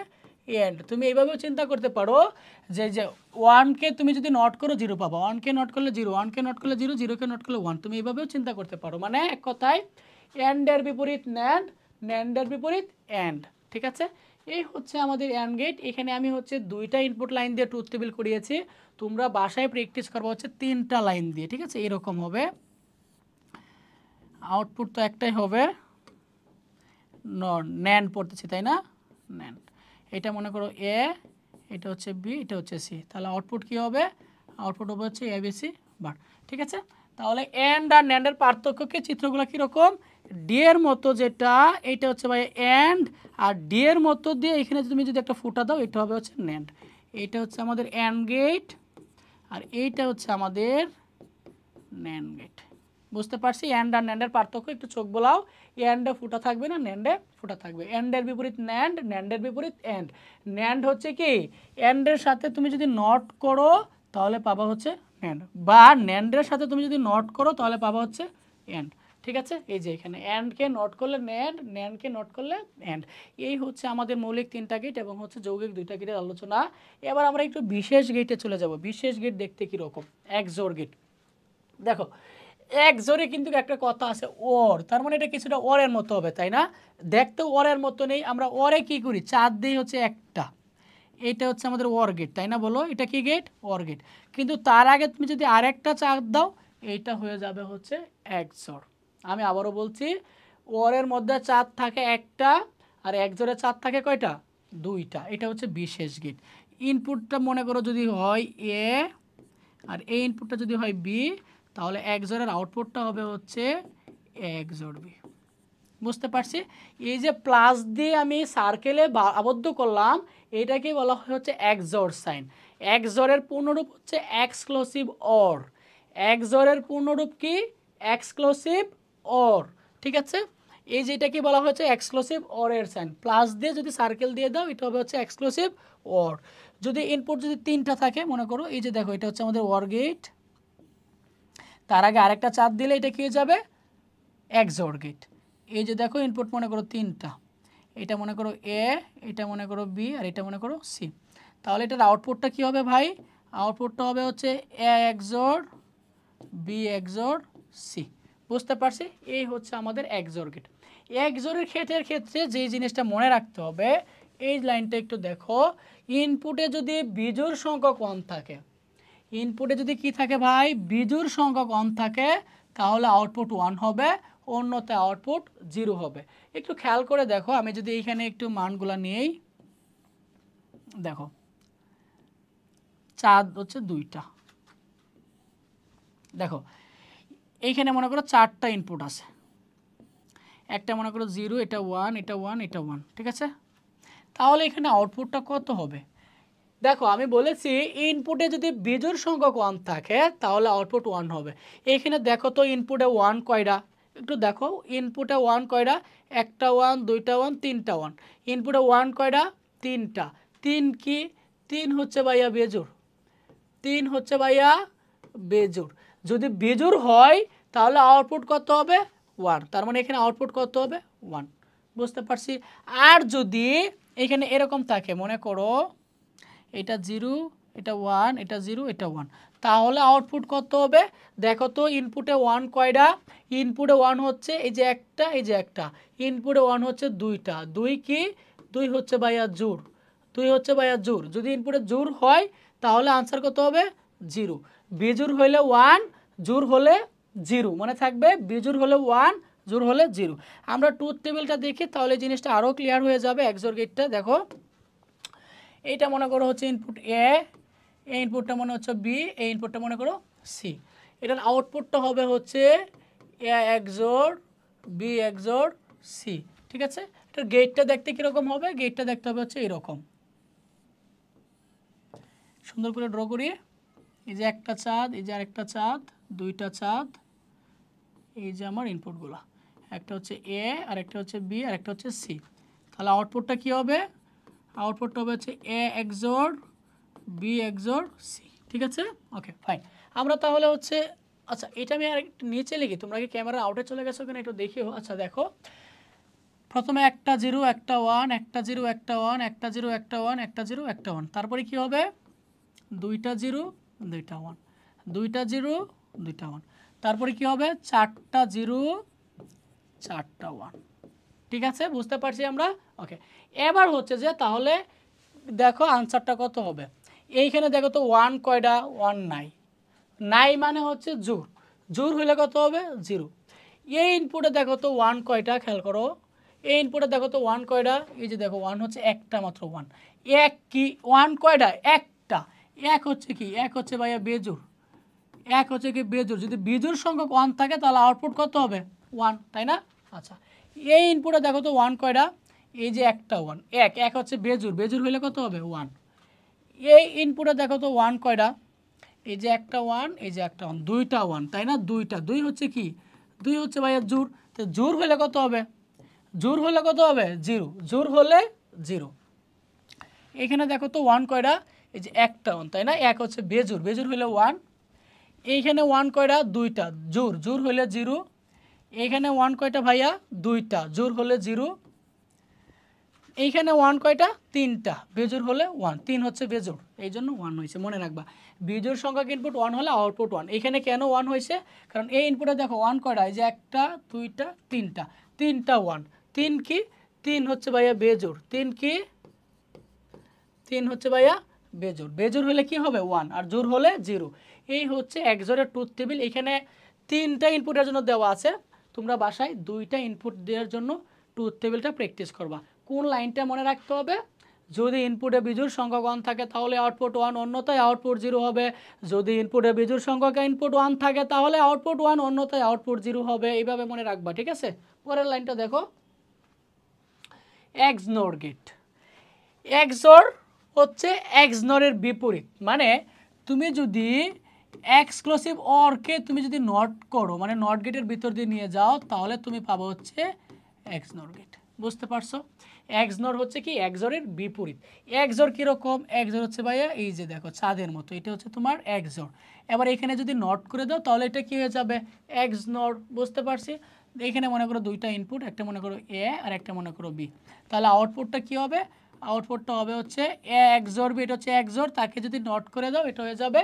এন্ড। তুমি এইভাবেও চিন্তা করতে পারো যে 1কে তুমি যদি নট করো 0 পাবা, 1কে নট করলে 0, 1কে নট করলে 0, 0কে নট করলে 1, তুমি এইভাবেও চিন্তা করতে পারো। মানে এক কথায় অ্যান্ডের বিপরীত ন্যান্ড, ন্যান্ডের বিপরীত অ্যান্ড, ঠিক আছে। এই হচ্ছে আমাদের অ্যান্ড গেট। এখানে আমি হচ্ছে 2টা ইনপুট লাইন দিয়ে ট্রুথ টেবিল করিয়েছি, তোমরা বাসায় প্র্যাকটিস করবো হচ্ছে 3টা লাইন দিয়ে, ঠিক আছে। এরকম হবে, আউটপুট তো একটাই হবে, ন্যান্ড পড়তেছি তাই না, ন্যান্ড। এটা মনে করো এ, এটা হচ্ছে বি, এটা হচ্ছে সি, তাহলে আউটপুট কি হবে, আউটপুট হবে হচ্ছে এ বি সি বার, ঠিক আছে। তাহলে অ্যান্ড আর ন্যান্ডের পার্থক্যকে চিত্রগুলো কীরকম, ডি এর মতো যেটা, এটা হচ্ছে ভাই অ্যান্ড, আর ডি এর মতো দিয়ে এখানে তুমি যদি একটা ফুটা দাও এটা হবে হচ্ছে ন্যান্ড। এইটা হচ্ছে আমাদের অ্যান্ড গেট, আর এইটা হচ্ছে আমাদের ন্যান্ড গেট। বুঝতে পারছি অ্যান্ড আর ন্যান্ডের পার্থক্য, একটু চোখ বোলাও, অ্যান্ডে ফুটা থাকবে না, ন্যান্ডে ফুটা থাকবে। অ্যান্ডের বিপরীত ন্যান্ড, ন্যান্ডের বিপরীত অ্যান্ড। ন্যান্ড হচ্ছে কি, অ্যান্ডের সাথে তুমি যদি নট করো তাহলে পাবা হচ্ছে ন্যান্ড, বা ন্যান্ডের সাথে তুমি যদি নট করো তাহলে পাবা হচ্ছে অ্যান্ড, ঠিক আছে। এই যে এখানে অ্যান্ডকে নট করলে ন্যান্ড, ন্যান্ডকে নট করলে অ্যান্ড। এই হচ্ছে আমাদের মৌলিক 3টা গেট এবং হচ্ছে যৌগিক 2টা গেটের আলোচনা। এবার আমরা একটু বিশেষ গেটে চলে যাব। বিশেষ গেট দেখতে কীরকম, XOR গেট। দেখো XOR-এ কিন্তু একটা কথা আছে ওর, তার মানে এটা কিছুটা ওরের মতো হবে তাই না, দেখতেও ওরের মতো নেই। আমরা ওরে কি করি, চাঁদ দিই হচ্ছে একটা, এটা হচ্ছে আমাদের ওর গেট তাই না, বলো এটা কি গেট, ওর গেট। কিন্তু তার আগে তুমি যদি আরেকটা চাঁদ দাও এইটা হয়ে যাবে হচ্ছে XOR। আমি আবারও বলছি, ওরের মধ্যে চাঁদ থাকে একটা, আর XOR-এ চাঁদ থাকে কয়টা, 2টা, এটা হচ্ছে বিশেষ গেট। ইনপুটটা মনে করো যদি হয় এ, আর এই ইনপুটটা যদি হয় বি, তাহলে XOR-এর আউটপুটটা হবে হচ্ছে XOR বি। বুঝতে পারছি। এই যে প্লাস দিয়ে আমি সার্কেলে আবদ্ধ করলাম, এটাকে বলা হয় হচ্ছে XOR সাইন। XOR-এর পূর্ণরূপ হচ্ছে এক্সক্লুসিভ অর। XOR-এর পূর্ণরূপ কি, এক্সক্লুসিভ অর, ঠিক আছে। এই যেটাকে বলা হচ্ছে এক্সক্লুসিভ অরের সাইন, প্লাস দিয়ে যদি সার্কেল দিয়ে দাও এটা হবে হচ্ছে এক্সক্লুসিভ অর। যদি ইনপুট যদি 3টা থাকে মনে করো, এই যে দেখো এটা হচ্ছে আমাদের OR গেট, তার আগে আরেকটা চাঁদ দিলে এটা কি হয়ে যাবে, XOR গেট। এই যে দেখো ইনপুট মনে করো 3টা, এটা মনে করো এ, এটা মনে করো বি, আর এটা মনে করো সি, তাহলে এটার আউটপুটটা কি হবে ভাই, আউটপুটটা হবে হচ্ছে এ XOR বি XOR সি। বুঝতে পারছি, এই হচ্ছে আমাদের XOR গেট। XOR-এর ক্ষেত্রে যেই জিনিসটা মনে রাখতে হবে, এই লাইনটা একটু দেখো, ইনপুটে যদি বিজোড় সংখ্যক 1 থাকে, ইনপুটে যদি কি থাকে ভাই, বিজোড় সংখ্যক 1 থাকে, তাহলে আউটপুট 1 হবে, অন্যথায় আউটপুট 0 হবে। একটু খেয়াল করে দেখো, আমি যদি এইখানে একটু মানগুলা নিই, দেখো চাঁদ হচ্ছে 2টা, দেখো এইখানে মনে করো 4টা ইনপুট আছে, একটা মনে করো 0, এটা 1, এটা 1, এটা 1, ঠিক আছে। তাহলে এখানে আউটপুটটা কত হবে, দেখো আমি বলেছি ইনপুটে যদি বিজোড় সংখ্যক 1 থাকে তাহলে আউটপুট 1 হবে। এখানে দেখো তো ইনপুটে 1 কয়টা, একটু দেখো ইনপুটে 1 কয়টা, একটা 1, 2টা 1, 3টা 1, ইনপুটে 1 কয়টা, 3টা। 3 কি, 3 হচ্ছে ভাইয়া বেজোড়, 3 হচ্ছে ভাইয়া বেজোড়। যদি বেজোড় হয় তাহলে আউটপুট কত হবে, 1, তার মানে এখানে আউটপুট কত হবে, 1। বুঝতে পারছি। আর যদি এখানে এরকম থাকে, মনে করো এটা 0, এটা 1, এটা 0, এটা 1, তাহলে আউটপুট কত হবে, দেখো তো ইনপুটে 1 কয়টা, ইনপুটে 1 হচ্ছে এই যে একটা, এই যে একটা, ইনপুটে 1 হচ্ছে 2টা, 2 কি, 2 হচ্ছে ভাইয়া জোড়, 2 হচ্ছে ভাইয়া জোড়। যদি ইনপুটে জোড় হয় তাহলে আনসার কত হবে, 0। বিজোড় হলে 1, জোড় হলে 0, মনে থাকবে বিজোড় হলে 1, জোর হলে 0। আমরা ট্রুথ টেবিলটা দেখি তাহলে জিনিসটা আরও ক্লিয়ার হয়ে যাবে। এক্সর গেটটা দেখো, এইটা মনে করো হচ্ছে ইনপুট এ, এই ইনপুটটা মনে হচ্ছে বি, এই ইনপুটটা মনে করো সি। এটার আউটপুটটা হবে হচ্ছে এ এক্সর বি এক্সর সি, ঠিক আছে। এটার গেটটা দেখতে কীরকম হবে? গেটটা দেখতে হবে হচ্ছে এরকম, সুন্দর করে ড্র করি। এই যে একটা চাঁদ, এই যে আরেকটা চাঁদ, দুইটা চাঁদ, এই যে আমার ইনপুটগুলো, একটা হচ্ছে এ আর একটা হচ্ছে বি আর একটা হচ্ছে সি। তাহলে আউটপুটটা কী হবে? আউটপুটটা হবে হচ্ছে এ এক্সর বি এক্সর সি, ঠিক আছে। Okay fine. আমরা তাহলে হচ্ছে আচ্ছা এটা আমি আর একটু নিচে লিখি, তোমরা কি ক্যামেরা আউটে চলে গেছো কিনা একটু দেখিও। আচ্ছা দেখো, প্রথমে একটা 0 একটা 1, একটা 0 একটা 1, একটা 0 একটা 1, একটা 0 একটা 1, তারপরে কি হবে? দুইটা 0 দুইটা 1, দুইটা 0 দুইটা 1, তারপরে কি হবে? চারটা 0 চারটা 1, ঠিক আছে, বুঝতে পারছি আমরা। ওকে, এবার হচ্ছে যে তাহলে দেখো আনসারটা কত হবে। এইখানে দেখো তো 1 কয়টা? 1 নাই, নাই মানে হচ্ছে জোর, জোর হলে কত হবে? 0। এই ইনপুটে দেখো তো 1 কয়টা? খেয়াল করো, এই ইনপুটে দেখো তো 1 কয়টা? এই যে দেখো 1 হচ্ছে একটা মাত্র 1। এক কি 1 কয়টা? একটা। এক হচ্ছে কি? এক হচ্ছে ভাইয়া বেজোর, এক হচ্ছে কি বেজোর। যদি বিজোড় সংখ্যক 1 থাকে তাহলে আউটপুট কত হবে? 1, তাই না? আচ্ছা, এই ইনপুটে দেখো তো 1 কয়টা? এই যে একটা 1, এক, এক হচ্ছে বেজোর, বেজোর হলে কত হবে? 1। এই ইনপুটে দেখো তো 1 কয়টা? এই যে একটা 1, এই যে একটা 1, দুইটা 1, তাই না? দুইটা, দুই হচ্ছে কি? দুই হচ্ছে ভাইয়া জোর, তো জোর হলে কত হবে? জোর হলে কত হবে? 0, জোর হলে 0। এইখানে দেখো তো 1 কয়টা? এই যে একটা 1, তাই না? এক হচ্ছে বেজোর, বেজোর হলে 1। এইখানে 1 কয়টা? দুইটা, জোর, জোর হলে 0। এইখানে 1 কয়টা ভাইয়া? দুইটা, জোর হলে 0। এইখানে 1 কয়টা? তিনটা, বেজোর হলে 1, 3 হচ্ছে বেজোর, এই জন্য 1 হয়েছে। মনে রাখবা বিজোড় সংখ্যক ইনপুট 1 হলে আউটপুট 1। এখানে কেন 1 হয়েছে? কারণ এই ইনপুটে দেখো 1 কয়টা? এই যে একটা, দুইটা, তিনটা, তিনটা 1। 3 কি? 3 হচ্ছে ভাইয়া বেজোর, 3 কি? 3 হচ্ছে ভাইয়া বেজোর, বেজোর হলে কি হবে? 1, আর জোর হলে 0। এই হচ্ছে এক্সরের ট্রুথ টেবিল। এখানে 3টা ইনপুটের জন্য দেওয়া আছে, তোমরা বাসায় 2টা ইনপুট দেওয়ার জন্য ট্রুথ টেবিলটা প্র্যাকটিস করবা। কোন লাইনটা মনে রাখতে হবে? যদি ইনপুটে বিজোড় সংখ্যক 1 থাকে তাহলে আউটপুট 1, অন্যথায় আউটপুট 0 হবে। যদি ইনপুটে বিজোড় সংখ্যক ইনপুট 1 থাকে তাহলে আউটপুট 1, অন্যথায় আউটপুট 0 হবে। এইভাবে মনে রাখবা, ঠিক আছে। পরের লাইনটা দেখো, এক্সনর গেট। এক্সর হচ্ছে এক্সনরের বিপরীত, মানে তুমি যদি এক্সক্লুসিভ অরকে তুমি যদি নট করো, মানে নট গেটের ভিতর দিয়ে নিয়ে যাও, তাহলে তুমি পাবো হচ্ছে এক্সনর গেট। বুঝতে পারছো? এক্সনর হচ্ছে কি? এক্সরের বিপরীত। এক্সর কীরকম? এক্সর হচ্ছে ভাইয়া এই যে দেখো চাঁদের মতো, এটা হচ্ছে তোমার এক্সর। এবার এখানে যদি নট করে দাও তাহলে এটা কি হয়ে যাবে? এক্সনর। বুঝতে পারছি? এখানে মনে করো 2টা ইনপুট, একটা মনে করো এ আর একটা মনে করো বি, তাহলে আউটপুটটা কি হবে? আউটপুটটা হবে হচ্ছে এ এক্সর বি, এটা হচ্ছে এক্সর, তাকে যদি নট করে দাও এটা হয়ে যাবে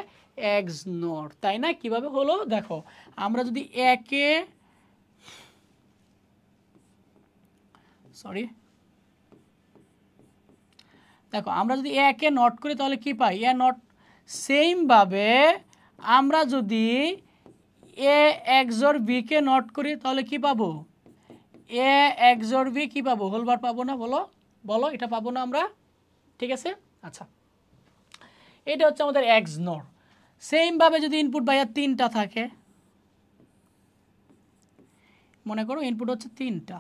এক্সনর, তাই না? কিভাবে হলো দেখো, আমরা যদি একে দেখো আমরা যদি একে নট করি তাহলে কি পাই? এ নট। সেমভাবে আমরা যদি এ এক্সর বিকে নট করি তাহলে কি পাবো? এ এক্সর বি কি পাবো? হোলবার পাবো না? বলো বলো, এটা পাবো না আমরা, ঠিক আছে। আচ্ছা, এটা হচ্ছে আমাদের এক্সনর। সেমভাবে যদি ইনপুট ভাইয়া 3টা থাকে, মনে করো ইনপুট হচ্ছে 3টা,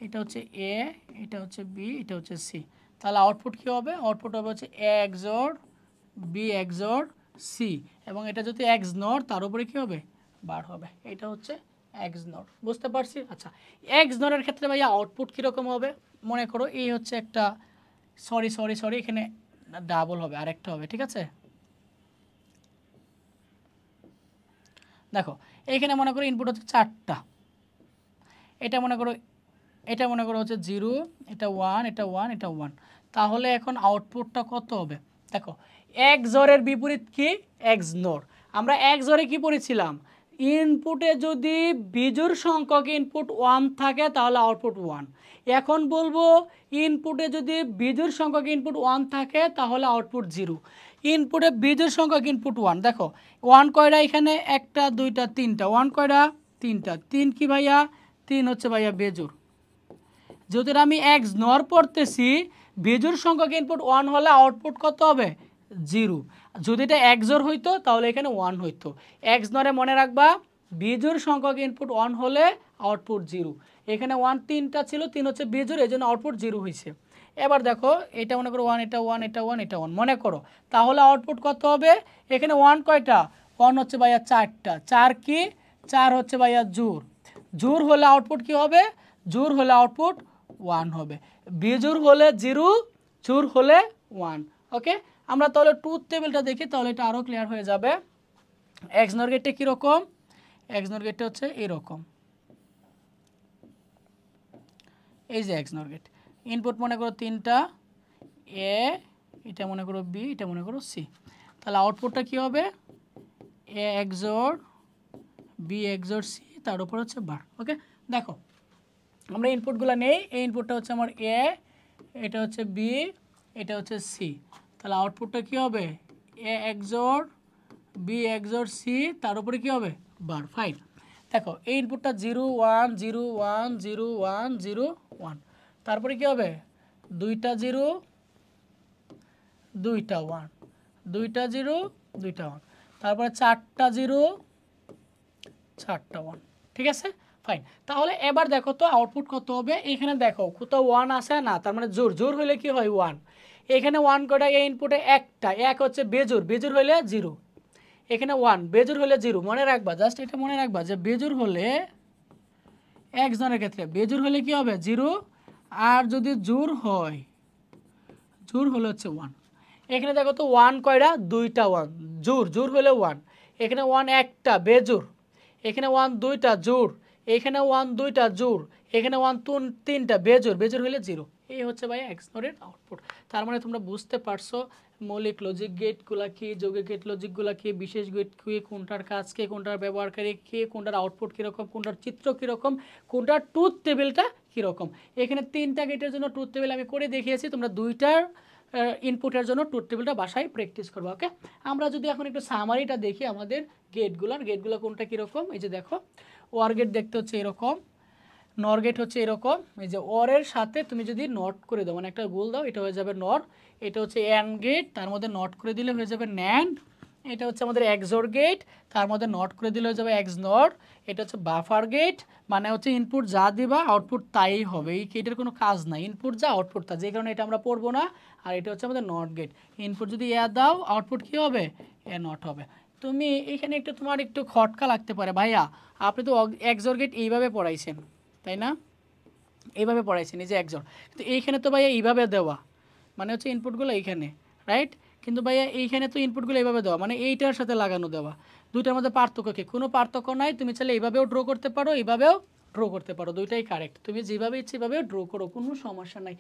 এটা হচ্ছে এ, এটা হচ্ছে বি, এটা হচ্ছে সি, তাহলে আউটপুট কী হবে? আউটপুট হবে হচ্ছে এ এক্সর বি এক্সর সি, এবং এটা যদি এক্সনর তার উপরে কী হবে? বার হবে। এটা হচ্ছে এক্সনর। বুঝতে পারছি? আচ্ছা, এক্সনরের ক্ষেত্রে ভাইয়া আউটপুট কীরকম হবে? মনে করো এই হচ্ছে একটা, সরি সরি সরি এখানে ডাবল হবে, আরেকটা হবে, ঠিক আছে। দেখো এইখানে মনে করো ইনপুট হচ্ছে 4টা, এটা মনে করো হচ্ছে 0, এটা 1, এটা 1, এটা 1, তাহলে এখন আউটপুটটা কত হবে? দেখো এক্সরের বিপরীত কি? এক্সনর। আমরা এক্সরে কি পড়েছিলাম? ইনপুটে যদি বিজোড় সংখ্যক ইনপুট 1 থাকে তাহলে আউটপুট 1। এখন বলবো ইনপুটে যদি বিজোড় সংখ্যক ইনপুট 1 থাকে তাহলে আউটপুট 0। ইনপুটে বিজোড় সংখ্যক ইনপুট 1, দেখো 1 কয়টা? এখানে একটা, দুইটা, তিনটা, 1 কয়টা? 3টা, 3 কি ভাইয়া? 3 হচ্ছে ভাইয়া বেজোড়। যদি আমি এক্স নর পড়তেছি, বেজোড় সংখ্যক ইনপুট 1 হলে আউটপুট কত হবে? 0। যদি এটা এক্সোর হইতো তাহলে এখানে 1 হইতো। এক্স নরে মনে রাখবা বেজোড় সংখ্যক ইনপুট 1 হলে আউটপুট 0। এখানে 1 3টা ছিল, 3 হচ্ছে বেজোড়, এই জন্য আউটপুট 0 হয়েছে। এবার দেখো এটা মনে করো 1, এটা 1, এটা 1, এটা 1 মনে করো, তাহলে আউটপুট কত হবে? এখানে 1 কয়টা? 1 হচ্ছে ভাইয়া 4টা। 4 কি? 4 হচ্ছে ভাইয়া জোড়। জোড় হলে আউটপুট কি হবে? জোড় হলে আউটপুট 1 হবে। বেজোড় হলে 0, জোড় হলে 1। ওকে, আমরা তাহলে ট্রুথ টেবিলটা দেখি, তাহলে এটা আরও ক্লিয়ার হয়ে যাবে। এক্স নর গেটটা কীরকম? এক্স নর গেটটা হচ্ছে এরকম, এই যে এক্স নর গেট। ইনপুট মনে করো 3টা, এ, এটা মনে করো বি, এটা মনে করো সি। তাহলে আউটপুটটা কী হবে? এ এক্সোর বি এক্সোর সি, তার উপর হচ্ছে বার। ওকে, দেখো আমরা ইনপুটগুলো নেই। এই ইনপুটটা হচ্ছে আমার এ, এটা হচ্ছে বি, এটা হচ্ছে সি। তাহলে আউটপুটটা কী হবে? এ এক্সোর বি এক্সোর সি, তার উপরে কী হবে? বার। ফাইন। দেখো এই ইনপুটটা 0 1 0 1 0 1 0 1, তারপরে কী হবে? 2টা 0 2টা 1, 2টা 0 2টা 1, তারপরে 4টা 0 4টা 1। ঠিক আছে, ফাইন। তাহলে এবার দেখো তো আউটপুট কত হবে। এখানে দেখো কোথাও 1 আসে না, তার মানে জোর। জোর হইলে কি হয়? 1। এখানে 1 কটা? এই ইনপুটে একটা, এক হচ্ছে বেজোর। বেজোর হইলে 0। এখানে 1, বেজোর হলে 0। মনে রাখবা, জাস্ট এটা মনে রাখবা যে বেজোর হলে এক্স জনের ক্ষেত্রে বেজোর হলে কি হবে? 0। আর যদি জোর হয়, জোর হলে হচ্ছে 1। এখানে দেখো তো 1 কয়টা? 2টা 1, জোর। জোর হলে 1। এখানে 1 একটা, বেজোর। এখানে 1 2টা, জোর। এখানে 1 2টা, জোর। এখানে 1 3টা, বেজোর। বেজোর হলে 0। এই হচ্ছে ভাই এক্স নরের আউটপুট। তার মানে তোমরা বুঝতে পারছো মৌলিক লজিক গেটগুলা কি, যৌগিক গেট লজিকগুলা কি, বিশেষ গেট কি, কোনটার কাজ কি, কোনটার ব্যবহারকারী কি, কোনটার আউটপুট কীরকম, কোনটার চিত্র কীরকম, কোনটার ট্রুথ টেবিলটা কীরকম। এখানে 3টা গেটের জন্য ট্রুথ টেবিল আমি করে দেখিয়েছি। তোমরা 2টার ইনপুটের জন্য ট্রুথ টেবিলটা বাসায় প্র্যাকটিস করবো। ওকে, আমরা যদি এখন একটু সামারিটা দেখি আমাদের গেটগুলো কোনটা কীরকম। এই যে দেখো, ওয়ার গেট দেখতে হচ্ছে এরকম, নর গেট হচ্ছে এরকম। এই যে ওরের সাথে তুমি যদি নট করে দাও, মানে একটা গোল দাও, এটা হয়ে যাবে নর। এটা হচ্ছে অ্যান্ড গেট, তার মধ্যে নট করে দিলে হয়ে যাবে ন্যান্ড। এটা হচ্ছে আমাদের এক্সোর গেট, তার মধ্যে নট করে দিলে হয়ে যাবে এক্স নর। এটা হচ্ছে বাফার গেট, মানে হচ্ছে ইনপুট যা দিবা আউটপুট তাই হবে। এই গেটের কোনো কাজ নাই, ইনপুট যা আউটপুট তা, যে কারণে এটা আমরা পড়বো না। আর এটা হচ্ছে আমাদের নট গেট, ইনপুট যদি এ দাও আউটপুট কী হবে? এ নট হবে। তুমি এখানে একটু তোমার একটু খটকা লাগতে পারে, ভাইয়া আপনি তো এক্সোর গেট এইভাবে পড়াইছেন, তাই না? এইভাবে পড়াইছেন, এই যে একজন। কিন্তু এইখানে তো ভাইয়া এইভাবে দেওয়া, মানে হচ্ছে ইনপুটগুলো এইখানে, রাইট? কিন্তু ভাইয়া এইখানে তো ইনপুটগুলো এইভাবে দেওয়া, মানে এইটার সাথে লাগানো দেওয়া। দুইটার মধ্যে পার্থক্য কি? কোনো পার্থক্য নাই। তুমি চাইলে এইভাবেও ড্র করতে পারো, এইভাবেও ড্র করতে পারো, দুইটাই কারেক্ট। তুমি যেভাবে ইচ্ছে এভাবে ড্র করো, কোনো সমস্যা নাই।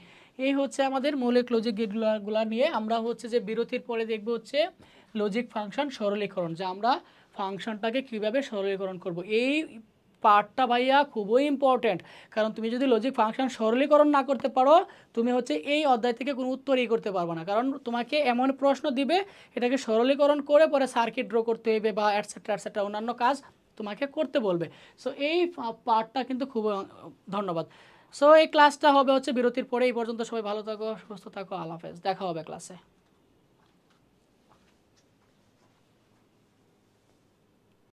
এই হচ্ছে আমাদের মৌলিক লজিক গেটগুলো নিয়ে আমরা হচ্ছে যে বিরতির পরে দেখবো হচ্ছে লজিক ফাংশন সরলীকরণ, যে আমরা ফাংশনটাকে কীভাবে সরলীকরণ করব। এই পার্টটা ভাইয়া খুবই ইম্পর্ট্যান্ট, কারণ তুমি যদি লজিক ফাংশন সরলীকরণ না করতে পারো, তুমি হচ্ছে এই অধ্যায় থেকে কোনো উত্তরই করতে পারবে না। কারণ তোমাকে এমন প্রশ্ন দিবে, এটাকে সরলীকরণ করে পরে সার্কিট ড্র করতে হবে বা অ্যাটসেট্রা অন্যান্য কাজ তোমাকে করতে বলবে। সো এই পার্টটা কিন্তু খুব ধন্যবাদ। সো এই ক্লাসটা হবে হচ্ছে বিরতির পরে। এই পর্যন্ত সবাই ভালো থাকো, সুস্থ থাকো, আল্লাহ হাফেজ, দেখা হবে ক্লাসে।